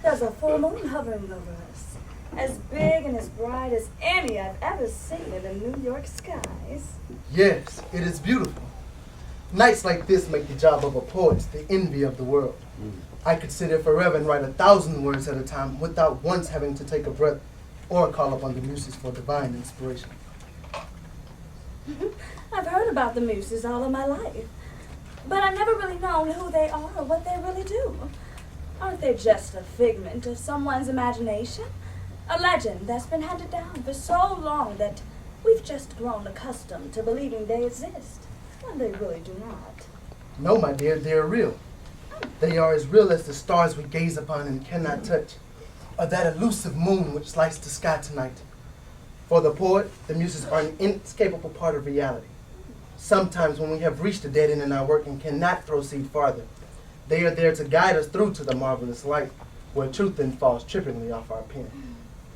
there's a full moon hovering over us, as big and as bright as any I've ever seen in the New York skies. Yes, it is beautiful. Nights like this make the job of a poet the envy of the world. I could sit here forever and write 1,000 words at a time without once having to take a breath or call upon the muses for divine inspiration. I've heard about the muses all of my life, but I've never really known who they are or what they really do. Aren't they just a figment of someone's imagination? A legend that's been handed down for so long that we've just grown accustomed to believing they exist, when they really do not. No, my dear, they are real. They are as real as the stars we gaze upon and cannot touch, or that elusive moon which lights the sky tonight. For the poet, the muses are an inescapable part of reality. Sometimes when we have reached a dead end in our work and cannot proceed farther, they are there to guide us through to the marvelous light, where truth then falls trippingly off our pen.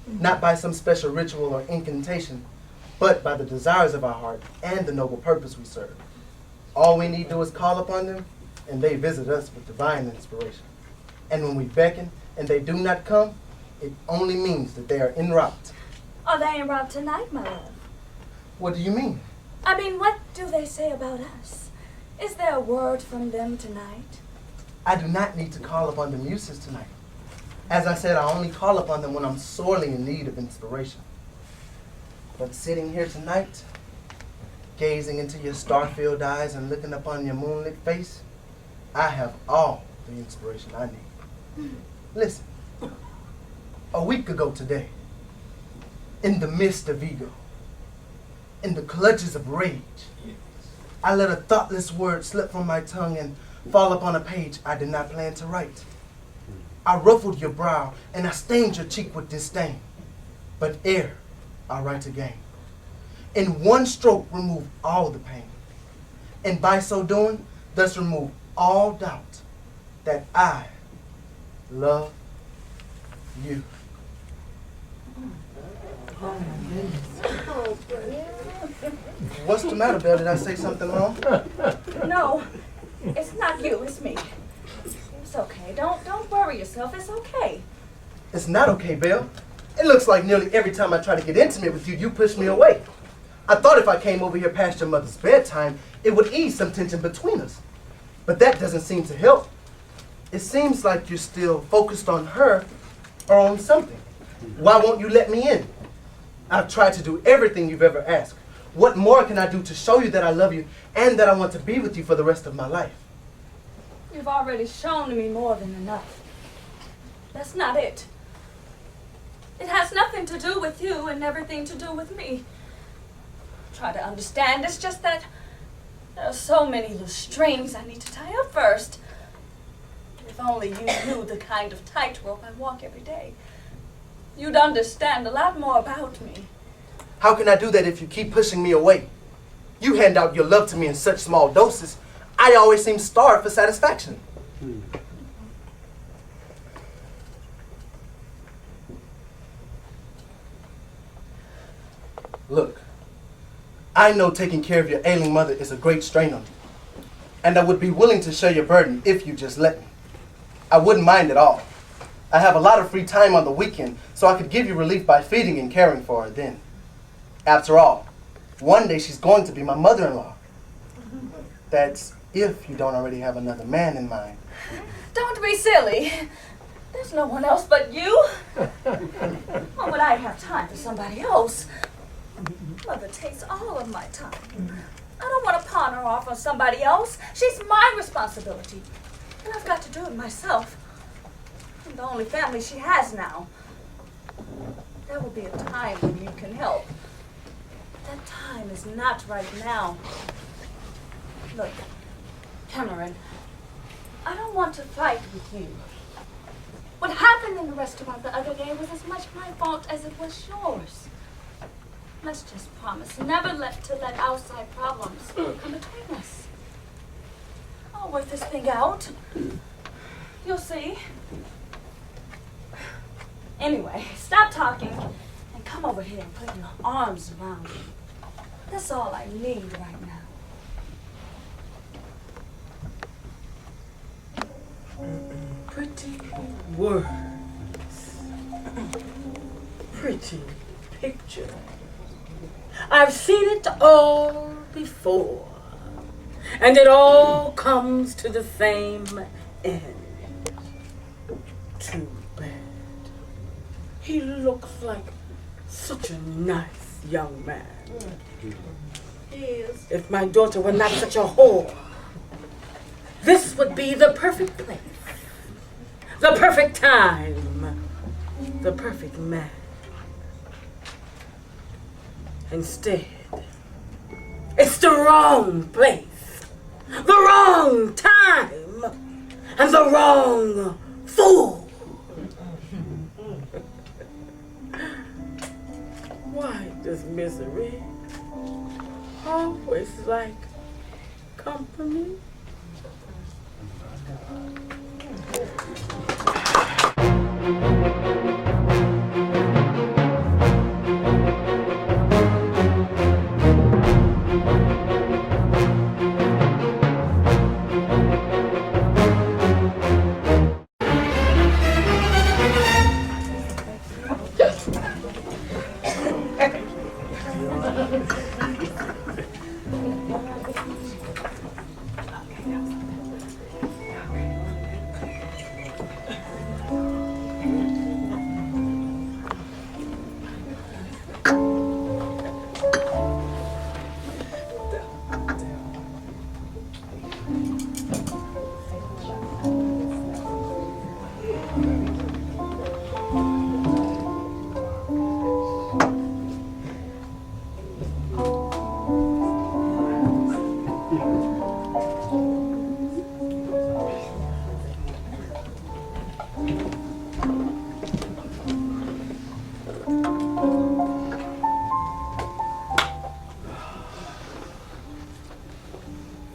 Not by some special ritual or incantation, but by the desires of our heart and the noble purpose we serve. All we need do is call upon them, and they visit us with divine inspiration. And when we beckon and they do not come, it only means that they are en route. Are they en route tonight, my love? What do you mean? I mean, what do they say about us? Is there a word from them tonight? I do not need to call upon the muses tonight. As I said, I only call upon them when I'm sorely in need of inspiration. But sitting here tonight, gazing into your star-filled eyes and looking upon your moonlit face, I have all the inspiration I need. Listen, a week ago today, in the midst of ego, in the clutches of rage, I let a thoughtless word slip from my tongue and fall upon a page I did not plan to write. I ruffled your brow and I stained your cheek with disdain. But ere I write again, in one stroke remove all the pain, and by so doing, thus remove all doubt that I love you. What's the matter, Belle? Did I say something wrong? No, it's not you, it's me. It's okay. Don't worry yourself. It's okay. It's not okay, Belle. It looks like nearly every time I try to get intimate with you, you push me away. I thought if I came over here past your mother's bedtime, it would ease some tension between us. But that doesn't seem to help. It seems like you're still focused on her or on something. Why won't you let me in? I've tried to do everything you've ever asked. What more can I do to show you that I love you and that I want to be with you for the rest of my life? You've already shown me more than enough. That's not it. It has nothing to do with you and everything to do with me. Try to understand. It's just that there are so many loose strings I need to tie up first. If only you knew the kind of tightrope I walk every day, you'd understand a lot more about me. How can I do that if you keep pushing me away? You hand out your love to me in such small doses. I always seem starved for satisfaction. Look, I know taking care of your ailing mother is a great strain on you, and I would be willing to share your burden if you just let me. I wouldn't mind at all. I have a lot of free time on the weekend, so I could give you relief by feeding and caring for her then. After all, one day she's going to be my mother-in-law. That's if you don't already have another man in mind. Don't be silly. There's no one else but you. Why would I have time for somebody else? Mother takes all of my time. I don't want to pawn her off on somebody else. She's my responsibility. And I've got to do it myself. I'm the only family she has now. There will be a time when you can help. That time is not right now. Look, Cameron, I don't want to fight with you. What happened in the restaurant the other day was as much my fault as it was yours. Let's just promise never let outside problems come between us. I'll work this thing out. You'll see. Anyway, stop talking and come over here and put your arms around me. That's all I need right now. Pretty words. Pretty picture. I've seen it all before. And it all comes to the same end. Too bad. He looks like Such a nice young man. He is. If my daughter were not such a whore, this would be the perfect place, the perfect time, the perfect man. Instead, it's the wrong place, the wrong time, and the wrong fool. Why does misery always like company?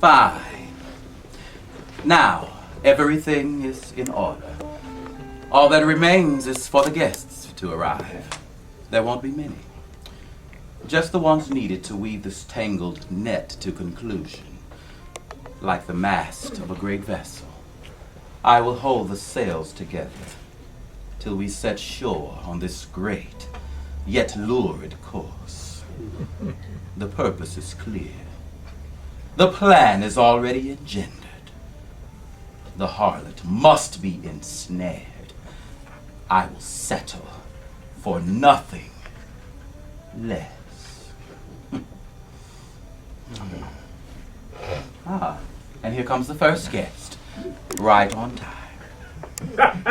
Fine. Now, everything is in order. All that remains is for the guests to arrive. There won't be many. Just the ones needed to weave this tangled net to conclusion. Like the mast of a great vessel, I will hold the sails together till we set shore on this great, yet lurid course. The purpose is clear. The plan is already engendered. The harlot must be ensnared. I will settle for nothing less. And here comes the first guest, right on time.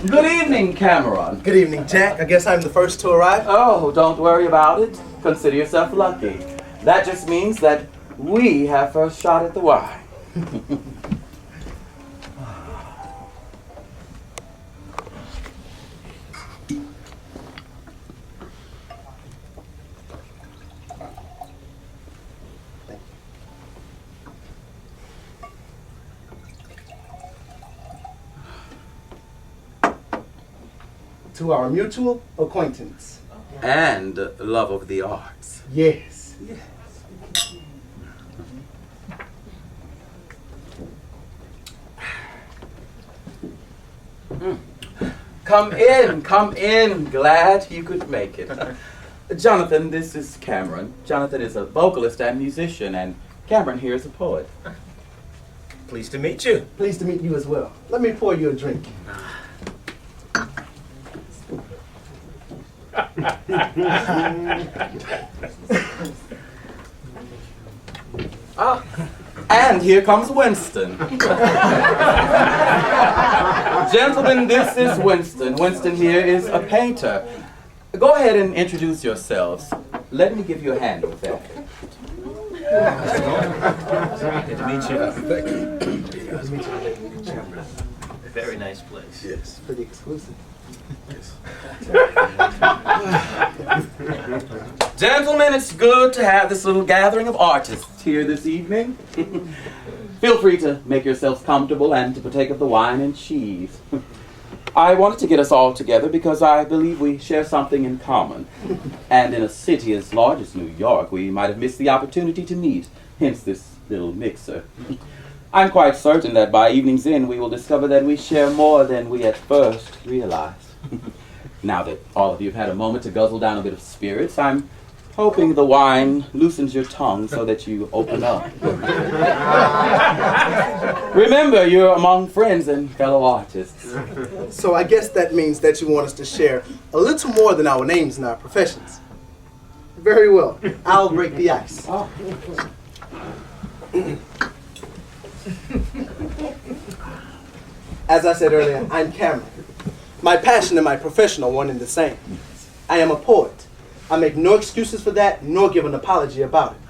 Good evening, Cameron. Good evening, Jack. I guess I'm the first to arrive. Oh, don't worry about it. Consider yourself lucky. That just means that we have first shot at the wine. To our mutual acquaintance. And love of the arts. Yes. Come in. Glad you could make it. Jonathan, this is Cameron. Jonathan is a vocalist and musician, and Cameron here is a poet. Pleased to meet you. Pleased to meet you as well. Let me pour you a drink. And here comes Winston. Gentlemen, this is Winston. Winston here is a painter. Go ahead and introduce yourselves. Let me give you a hand with that. Good to meet you. Very nice place. Yes. Pretty exclusive. Gentlemen, it's good to have this little gathering of artists here this evening. Feel free to make yourselves comfortable and to partake of the wine and cheese. I wanted to get us all together because I believe we share something in common. And in a city as large as New York, we might have missed the opportunity to meet, hence this little mixer. I'm quite certain that by evening's end we will discover that we share more than we at first realized. Now that all of you have had a moment to guzzle down a bit of spirits, I'm hoping the wine loosens your tongue so that you open up. Remember, you're among friends and fellow artists. So I guess that means that you want us to share a little more than our names and our professions. Very well. I'll break the ice. As I said earlier, I'm Cameron. My passion and my profession are one and the same. I am a poet. I make no excuses for that, nor give an apology about it.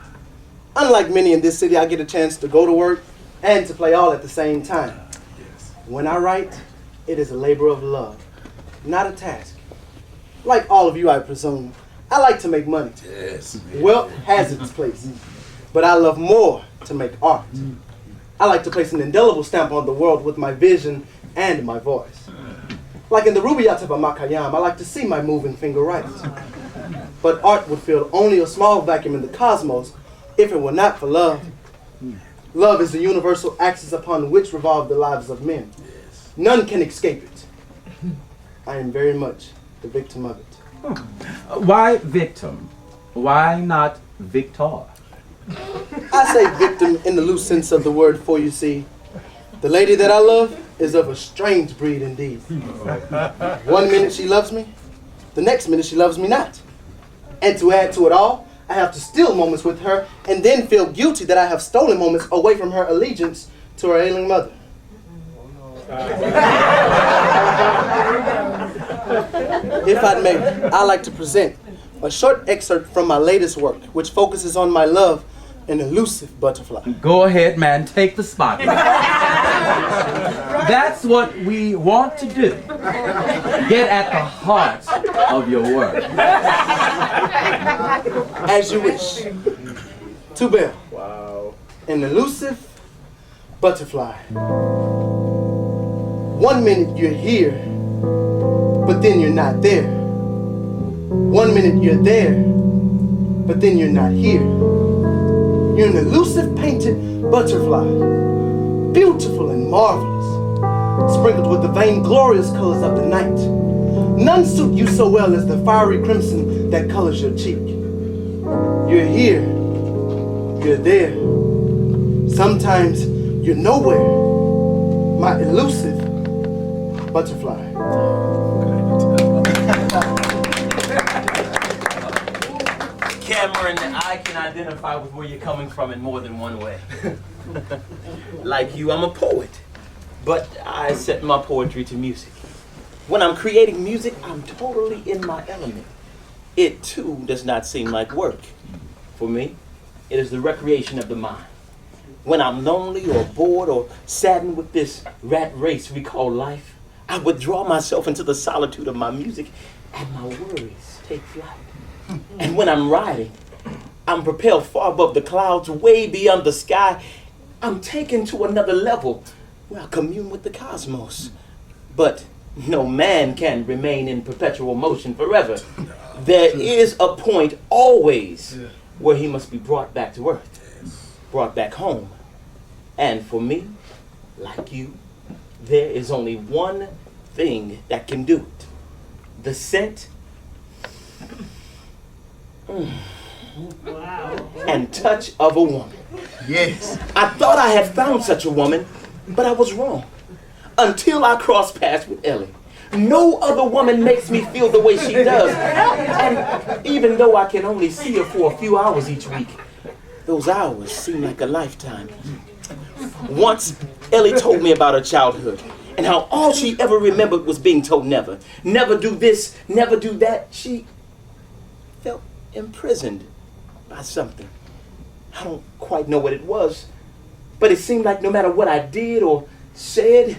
Unlike many in this city, I get a chance to go to work and to play all at the same time. When I write, it is a labor of love, not a task. Like all of you, I presume, I like to make money. Yes. Wealth has its place, but I love more to make art. I like to place an indelible stamp on the world with my vision and my voice. Like in the Rubaiyat of Amakayam, I like to see my moving finger write. But art would fill only a small vacuum in the cosmos if it were not for love. Love is the universal axis upon which revolve the lives of men. None can escape it. I am very much the victim of it. Why victim? Why not Victor? I say victim in the loose sense of the word, for you see, the lady that I love is of a strange breed indeed. 1 minute she loves me, the next minute she loves me not. And to add to it all, I have to steal moments with her and then feel guilty that I have stolen moments away from her allegiance to her ailing mother. If I may, I'd like to present a short excerpt from my latest work, which focuses on my love, an elusive butterfly. Go ahead, man. Take the spotlight. That's what we want to do. Get at the heart of your work. As you wish. To Bell. Wow. An elusive butterfly. 1 minute you're here, but then you're not there. 1 minute you're there, but then you're not here. You're an elusive painted butterfly, beautiful and marvelous, sprinkled with the vainglorious colors of the night. None suit you so well as the fiery crimson that colors your cheek. You're here, you're there. Sometimes you're nowhere. My elusive butterfly. Cameron, I can identify with where you're coming from in more than one way. Like you, I'm a poet, but I set my poetry to music. When I'm creating music, I'm totally in my element. It too does not seem like work. For me, it is the recreation of the mind. When I'm lonely or bored or saddened with this rat race we call life, I withdraw myself into the solitude of my music and my worries take flight. And when I'm riding, I'm propelled far above the clouds, way beyond the sky. I'm taken to another level where I commune with the cosmos. But no man can remain in perpetual motion forever. There is a point always where he must be brought back to earth, brought back home. And for me, like you, there is only one thing that can do it. The scent and touch of a woman. Yes. I thought I had found such a woman, but I was wrong. Until I crossed paths with Ellie. No other woman makes me feel the way she does. And even though I can only see her for a few hours each week, those hours seem like a lifetime. Once, Ellie told me about her childhood and how all she ever remembered was being told never. Never do this, never do that. She felt imprisoned by something. I don't quite know what it was, but it seemed like no matter what I did or said,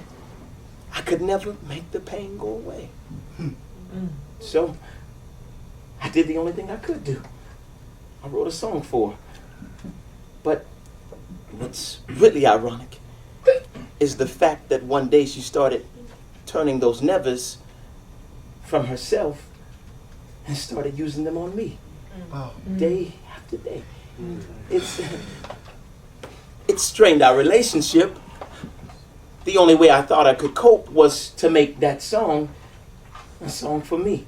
I could never make the pain go away. So I did the only thing I could do. I wrote a song for her. But what's really ironic is the fact that one day she started turning those nevers from herself and started using them on me. Day after day. It's strained our relationship. The only way I thought I could cope was to make that song a song for me.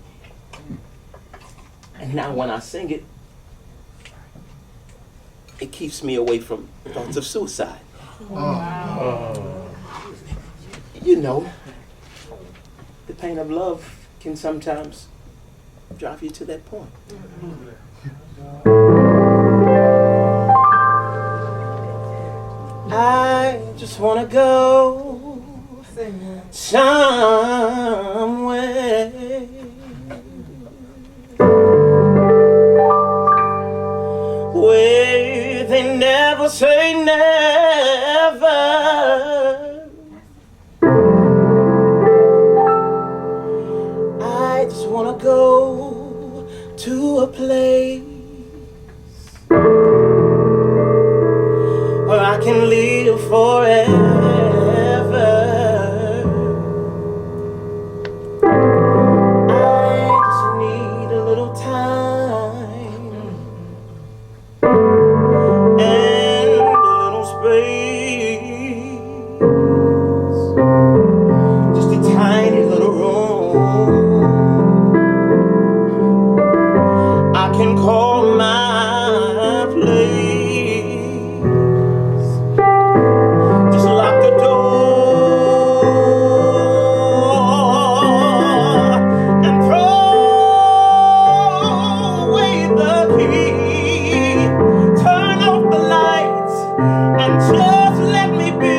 And now when I sing it, it keeps me away from thoughts of suicide. Oh. know, the pain of love can sometimes drive you to that point. I just want to go somewhere where they never say never. I just want to go to a place where I can live forever. I just need a little time and a little space, just a tiny little room I can call my place. Just lock the door and throw away the key. Turn off the lights and just let me be.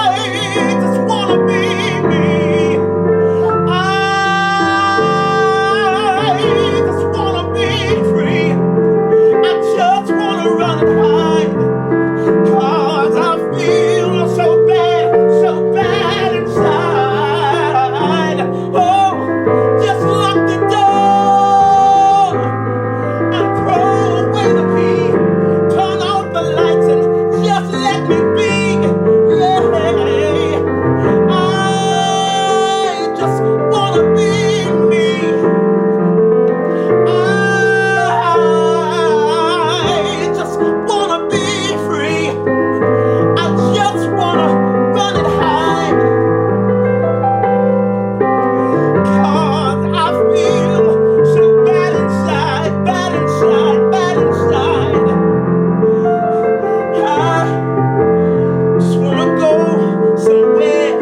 I just wanna be me. I just wanna be free. I just wanna run and hide, 'cause I feel so bad inside. Oh, just lock the door and throw away the key. Turn off the lights and just let me be. Yeah. I just wanna be me. I just wanna be free. I just wanna run and hide, 'cause I feel so bad inside, bad inside, bad inside. I just wanna go somewhere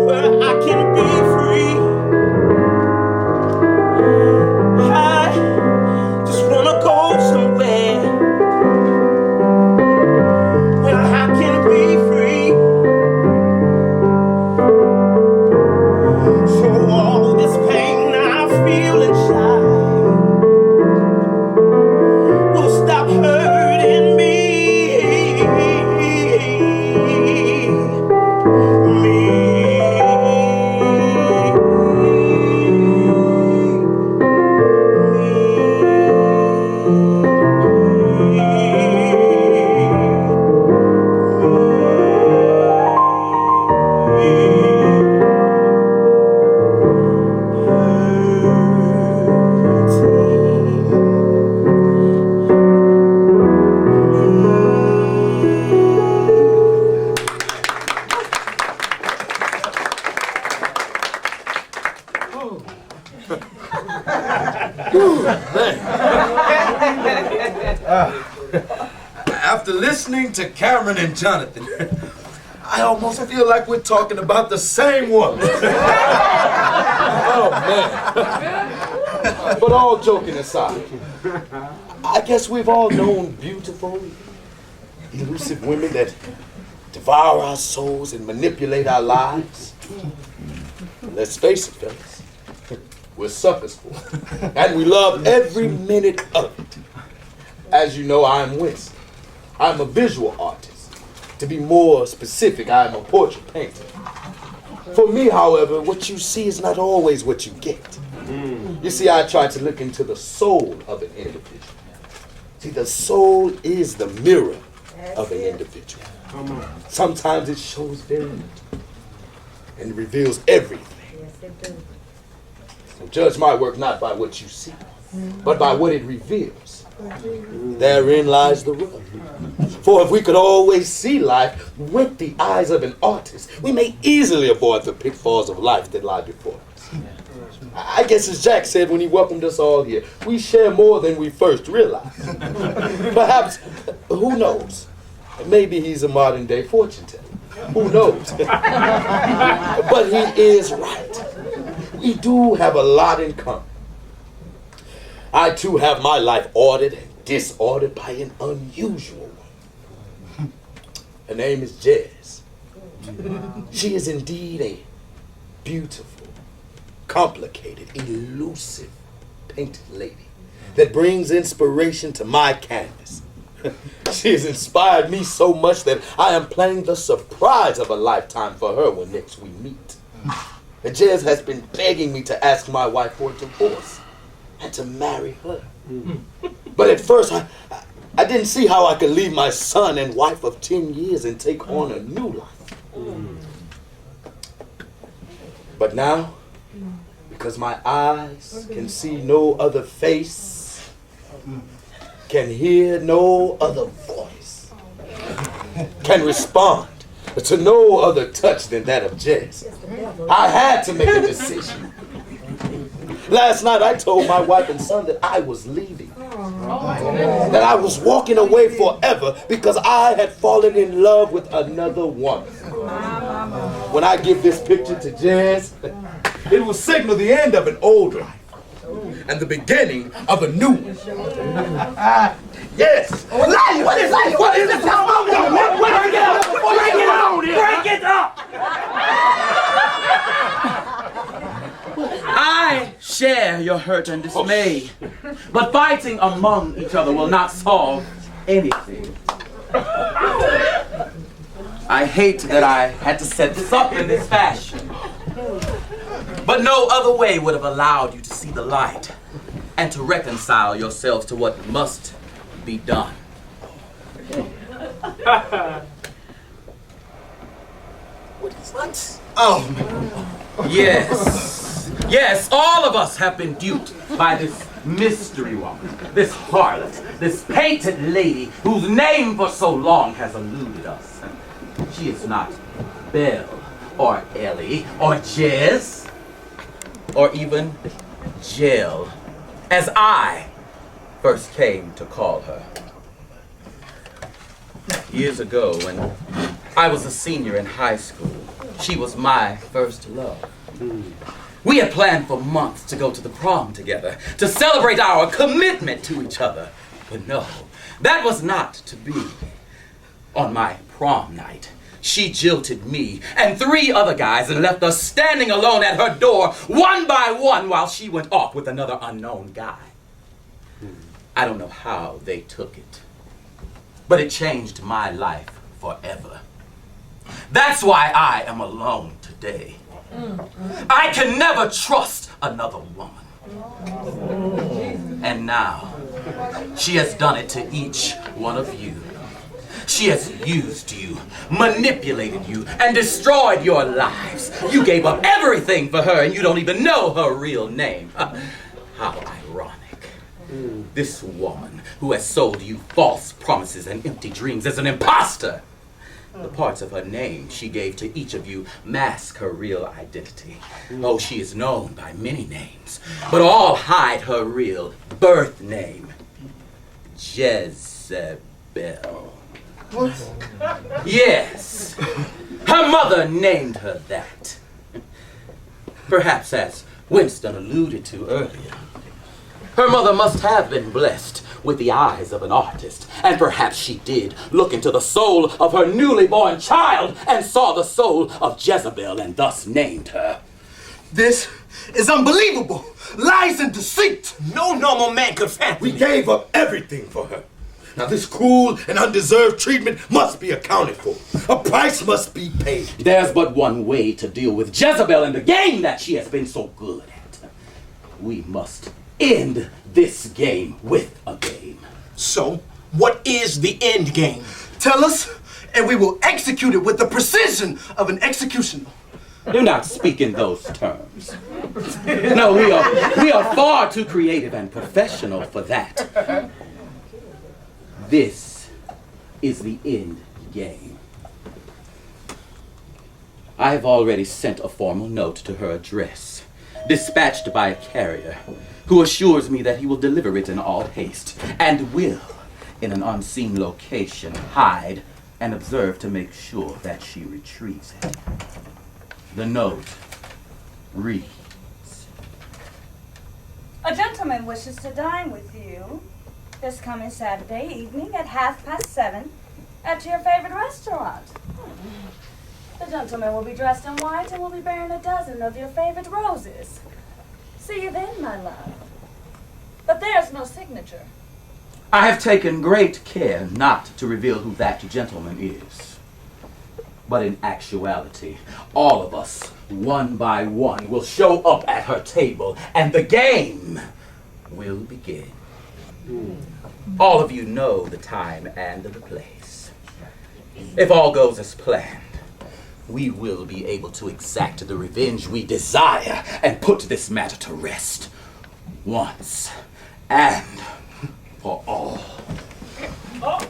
where I can be free. I just wanna go somewhere where I can be free. So all this pain I feel inside will stop hurting me. After listening to Cameron and Jonathan, I almost feel like we're talking about the same one. Oh, man. But all joking aside, I guess we've all known beautiful, elusive women that devour our souls and manipulate our lives. Let's face it, fellas, we're suckers for it, and we love every minute of it. As you know, I'm Winston. I'm a visual artist. To be more specific, I'm a portrait painter. For me, however, what you see is not always what you get. You see, I try to look into the soul of an individual. See, the soul is the mirror of an individual. Sometimes it shows very little and reveals everything. Yes, it does. So judge my work not by what you see, but by what it reveals. Therein lies the rub. For if we could always see life with the eyes of an artist, we may easily avoid the pitfalls of life that lie before us. I guess as Jack said when he welcomed us all here, we share more than we first realized. Perhaps, who knows? Maybe he's a modern day fortune teller. Who knows? But he is right. We do have a lot in common. I too have my life ordered and disordered by an unusual one. Her name is Jez. She is indeed a beautiful, complicated, elusive, painted lady that brings inspiration to my canvas. She has inspired me so much that I am planning the surprise of a lifetime for her when next we meet. And Jez has been begging me to ask my wife for a divorce and to marry her. But at first, I didn't see how I could leave my son and wife of 10 years and take on a new life. But now, because my eyes can see no other face, can hear no other voice, can respond to no other touch than that of Jez, I had to make a decision. Last night I told my wife and son that I was leaving. That I was walking away forever because I had fallen in love with another woman. When I give this picture to Jez, it will signal the end of an old life and the beginning of a new one. Yes. Life, what is life? What is this? Break it up! Break it up! I share your hurt and dismay, but fighting among each other will not solve anything. I hate that I had to set this up in this fashion, but no other way would have allowed you to see the light and to reconcile yourselves to what must be done. What? Oh, man. Yes, all of us have been duped by this mystery woman, this harlot, this painted lady whose name for so long has eluded us. She is not Belle or Ellie or Jez or even Jill, as I first came to call her. Years ago, when I was a senior in high school, she was my first love. We had planned for months to go to the prom together, to celebrate our commitment to each other. But no, that was not to be. On my prom night, she jilted me and 3 other guys and left us standing alone at her door, one by one, while she went off with another unknown guy. I don't know how they took it, but it changed my life forever. That's why I am alone today. I can never trust another woman. And now, she has done it to each one of you. She has used you, manipulated you, and destroyed your lives. You gave up everything for her, and you don't even know her real name. How ironic. This woman who has sold you false promises and empty dreams is an imposter. The parts of her name she gave to each of you mask her real identity. Oh, she is known by many names, but all hide her real birth name. Jezebel. What? Yes, her mother named her that. Perhaps as Winston alluded to earlier, her mother must have been blessed with the eyes of an artist, and perhaps she did look into the soul of her newly born child and saw the soul of Jezebel and thus named her. This is unbelievable. Lies and deceit. No normal man could fathom We it. gave up everything for her. Now this cruel and undeserved treatment must be accounted for. A price must be paid. There's but one way to deal with Jezebel and the game that she has been so good at. We must end this game with a game. So, what is the end game? Tell us, and we will execute it with the precision of an executioner. Do not speak in those terms. No, we are far too creative and professional for that. This is the end game. I have already sent a formal note to her address, dispatched by a carrier, who assures me that he will deliver it in all haste, and will, in an unseen location, hide and observe to make sure that she retrieves it. The note reads, A gentleman wishes to dine with you this coming Saturday evening at 7:30 at your favorite restaurant. The gentleman will be dressed in white and will be bearing a dozen of your favorite roses. See you then, my love. But there's no signature. I have taken great care not to reveal who that gentleman is. But in actuality, all of us, one by one, will show up at her table, and the game will begin. All of you know the time and the place. If all goes as planned, we will be able to exact the revenge we desire and put this matter to rest once and for all. Note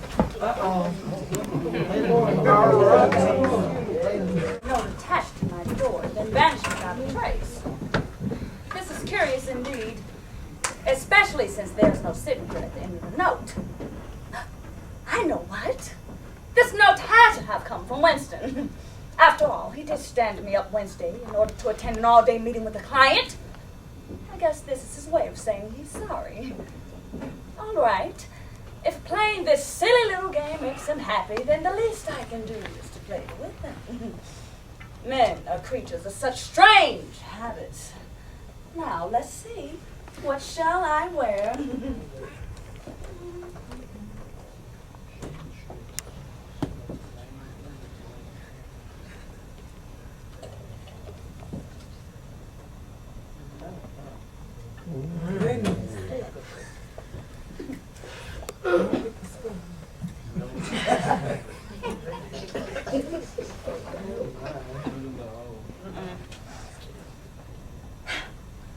attached to my door, then vanished without a trace. This is curious indeed, especially since there's no signature at the end of the note. I know what. This note had to have come from Winston. After all, he did stand me up Wednesday in order to attend an all-day meeting with a client. I guess this is his way of saying he's sorry. All right. If playing this silly little game makes him happy, then the least I can do is to play with them. Men are creatures of such strange habits. Now, let's see. What shall I wear?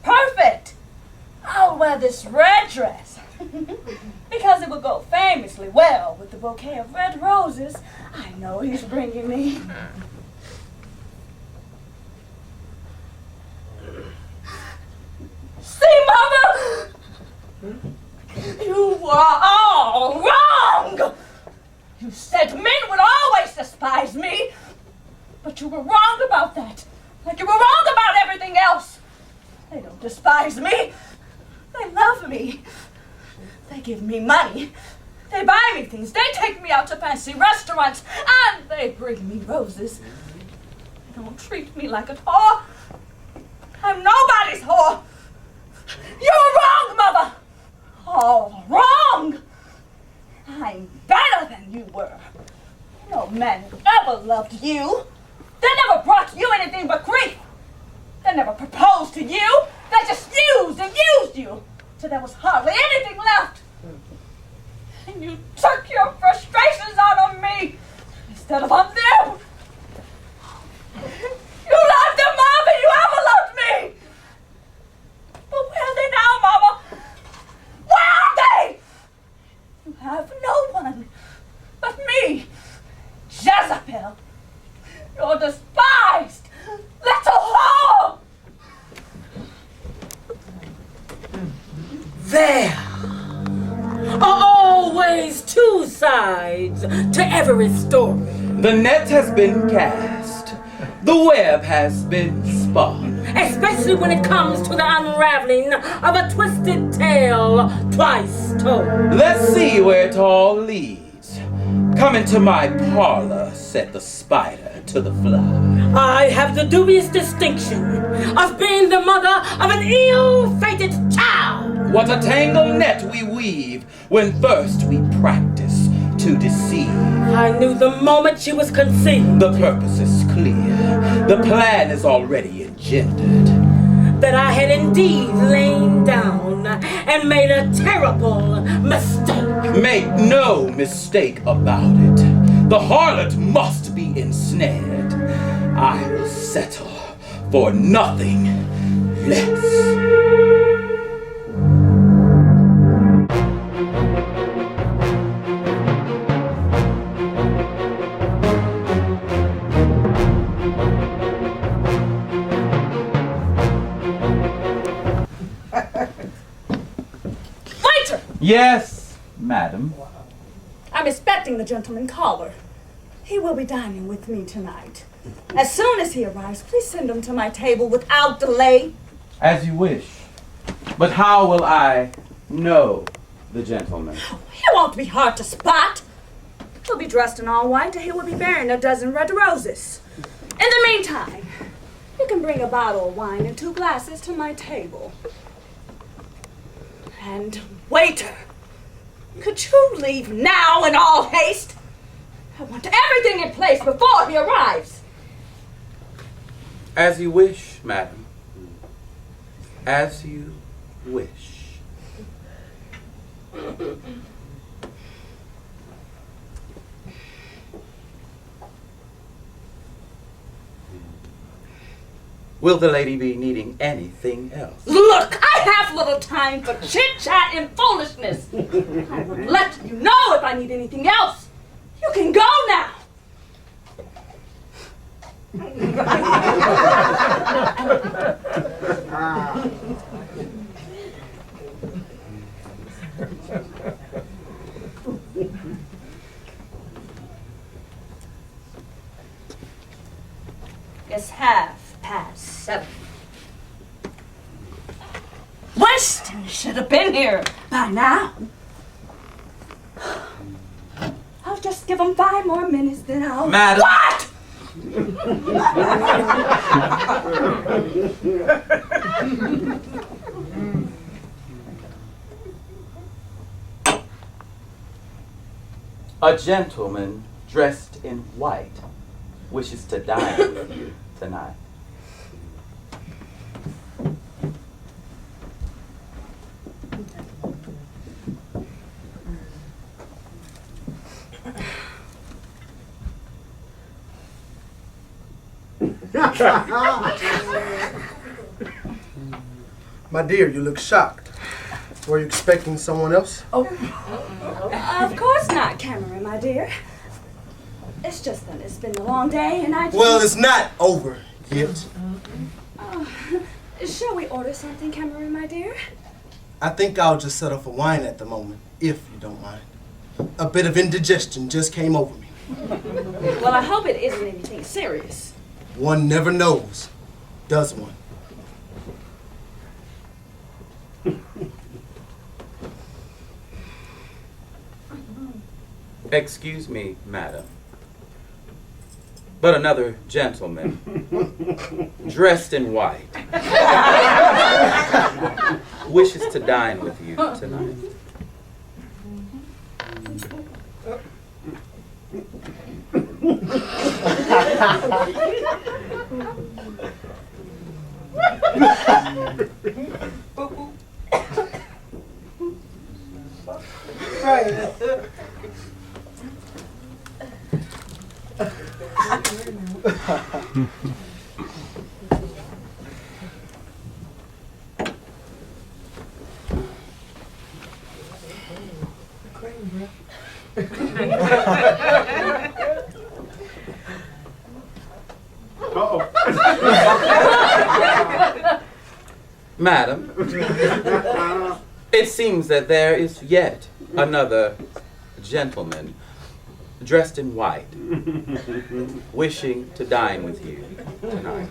Perfect! I'll wear this red dress because it will go famously well with the bouquet of red roses I know he's bringing me. See, Mother? You were all wrong! You said men would always despise me, but you were wrong about that, like you were wrong about everything else. They don't despise me. They love me. They give me money. They buy me things. They take me out to fancy restaurants, and they bring me roses. They don't treat me like a whore. I'm nobody's whore. You're wrong, Mother. All wrong. I'm better than you were. No man ever loved you. They never brought you anything but grief. They never proposed to you. They just used and used you till there was hardly anything left. And you took your frustrations out on me instead of on them. You loved them more than you ever loved me. But where are they now, Mama? Where are they? You have no one but me, Jezebel. You're despised, little whore. There are always two sides to every story. The net has been cast. The web has been spun. Especially when it comes to the unraveling of a twisted tale twice told. Let's see where it all leads. Come into my parlor, said the spider to the fly. I have the dubious distinction of being the mother of an ill-fated child. What a tangled net we weave when first we practice to deceive. I knew the moment she was conceived. The purpose is clear. The plan is already engendered. That I had indeed lain down and made a terrible mistake. Make no mistake about it. The harlot must be ensnared. I will settle for nothing less. Yes, madam. I'm expecting the gentleman caller. He will be dining with me tonight. As soon as he arrives, please send him to my table without delay. As you wish. But how will I know the gentleman? He won't be hard to spot. He'll be dressed in all white and he will be bearing a dozen red roses. In the meantime, you can bring a bottle of wine and 2 glasses to my table. And waiter, could you leave now in all haste? I want everything in place before he arrives. As you wish, madam. As you wish. Will the lady be needing anything else? Look, I have little time for chit-chat and foolishness. I will let you know if I need anything else. You can go now. It's 7:30. Winston should have been here by now. I'll just give him 5 more minutes, then I'll... Madam! What? A gentleman dressed in white wishes to dine with you tonight. My dear, you look shocked. Were you expecting someone else? Of course not, Cameron, my dear. It's just that it's been a long day and I just... Well, it's not over yet. Shall we order something, Cameron, my dear? I think I'll just settle for wine at the moment, if you don't mind. A bit of indigestion just came over me. Well, I hope it isn't anything serious. One never knows, does one? Excuse me, madam. But another gentleman, dressed in white, wishes to dine with you tonight. Madam, it seems that there is yet another gentleman dressed in white wishing to dine with you tonight.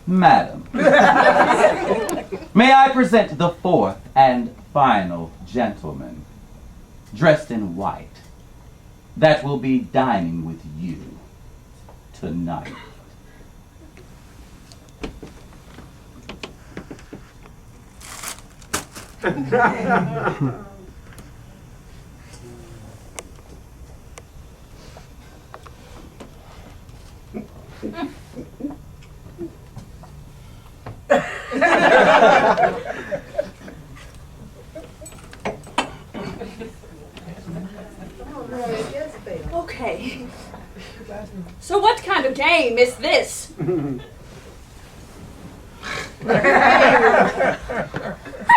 Madam, may I present the 4th and final gentleman, dressed in white, that will be dining with you tonight. Okay. So what kind of game is this? I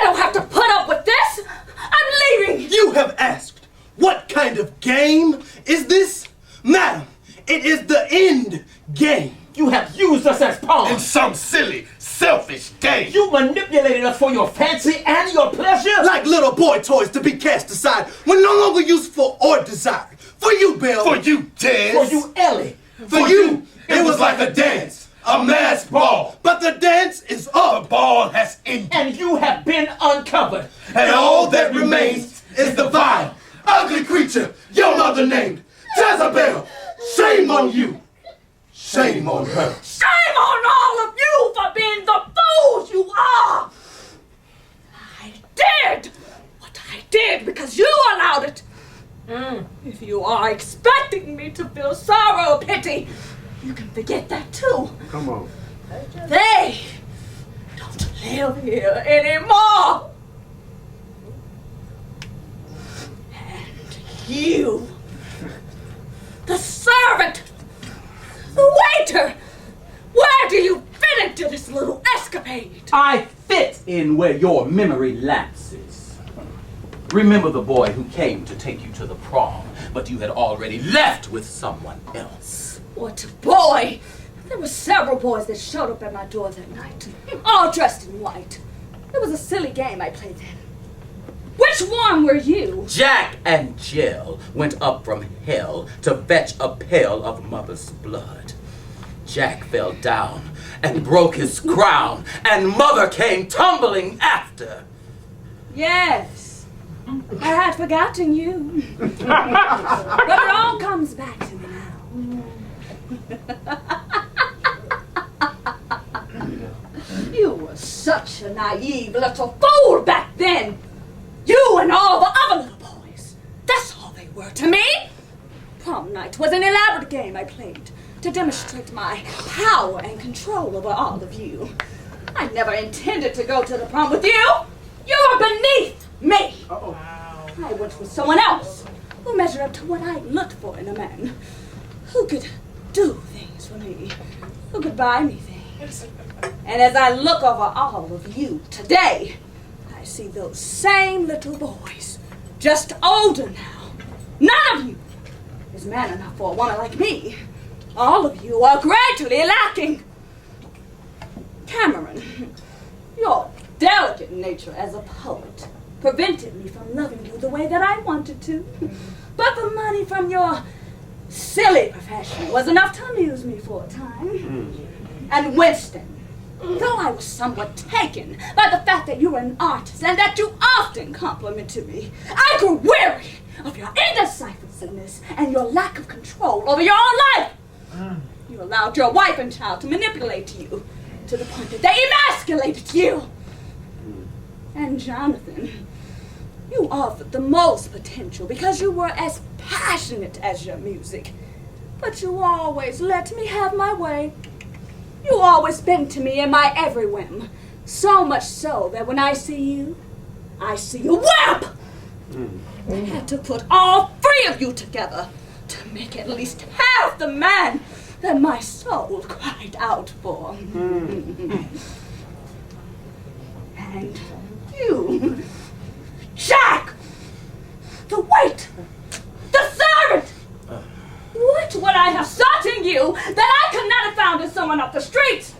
don't have to put up with this. I'm leaving. You have asked, what kind of game is this? Madam, it is the end game. You have used us as In pawns. some silly, selfish game. You manipulated us for your fancy and your pleasure. Like little boy toys to be cast aside when no longer useful or desired. For you, Bill. For you, Tez. For you, Ellie. For you, it was like a dance, a masked ball. But the dance is The up. ball has ended. And you have been uncovered. And all that remains is the vile, ugly creature your mother named Jezebel. Shame on you. Shame on her. Shame on all of you for being the fools you are. I did what I did because you allowed it. If you are expecting me to feel sorrow or pity, you can forget that too. Come on. They don't live here anymore. And you, the servant, the waiter, where do you fit into this little escapade? I fit in where your memory lapses. Remember the boy who came to take you to the prom, but you had already left with someone else. What boy? There were several boys that showed up at my door that night, all dressed in white. It was a silly game I played then. Which one were you? Jack and Jill went up from hell to fetch a pail of mother's blood. Jack fell down and broke his crown, and mother came tumbling after. Yes. I had forgotten you. But it all comes back to me now. You were such a naive little fool back then. You and all the other little boys. That's all they were to me. Prom night was an elaborate game I played to demonstrate my power and control over all of you. I never intended to go to the prom with you. You are beneath me. I went with someone else who measured up to what I looked for in a man, who could do things for me, who could buy me things. And as I look over all of you today, I see those same little boys, just older now. None of you is man enough for a woman like me. All of you are greatly lacking. Cameron, your delicate nature as a poet prevented me from loving you the way that I wanted to. But the money from your silly profession was enough to amuse me for a time. And Winston, though I was somewhat taken by the fact that you were an artist and that you often complimented me, I grew weary of your indecisiveness and your lack of control over your own life. You allowed your wife and child to manipulate you to the point that they emasculated you. And Jonathan, you offered the most potential because you were as passionate as your music. But you always let me have my way. You always bend to me in my every whim. So much so that when I see you a wimp! I had to put all three of you together to make at least half the man that my soul cried out for. And you, Jack, the waiter, the servant, what would I have sought in you that I could not have found in someone off the streets?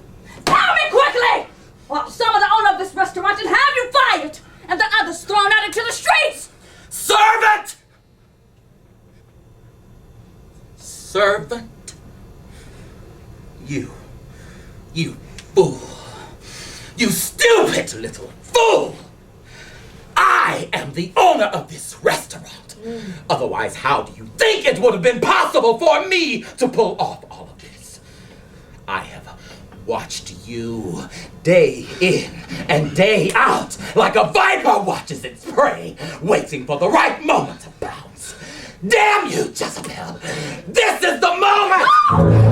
Tell me quickly, or some of the owner of this restaurant and have you fired and the others thrown out into the streets. Servant! Servant? You fool. You stupid little fool! I am the owner of this restaurant. Otherwise, how do you think it would have been possible for me to pull off all of this? I have watched you day in and day out like a viper watches its prey, waiting for the right moment to pounce. Damn you, Jezebel! This is the moment!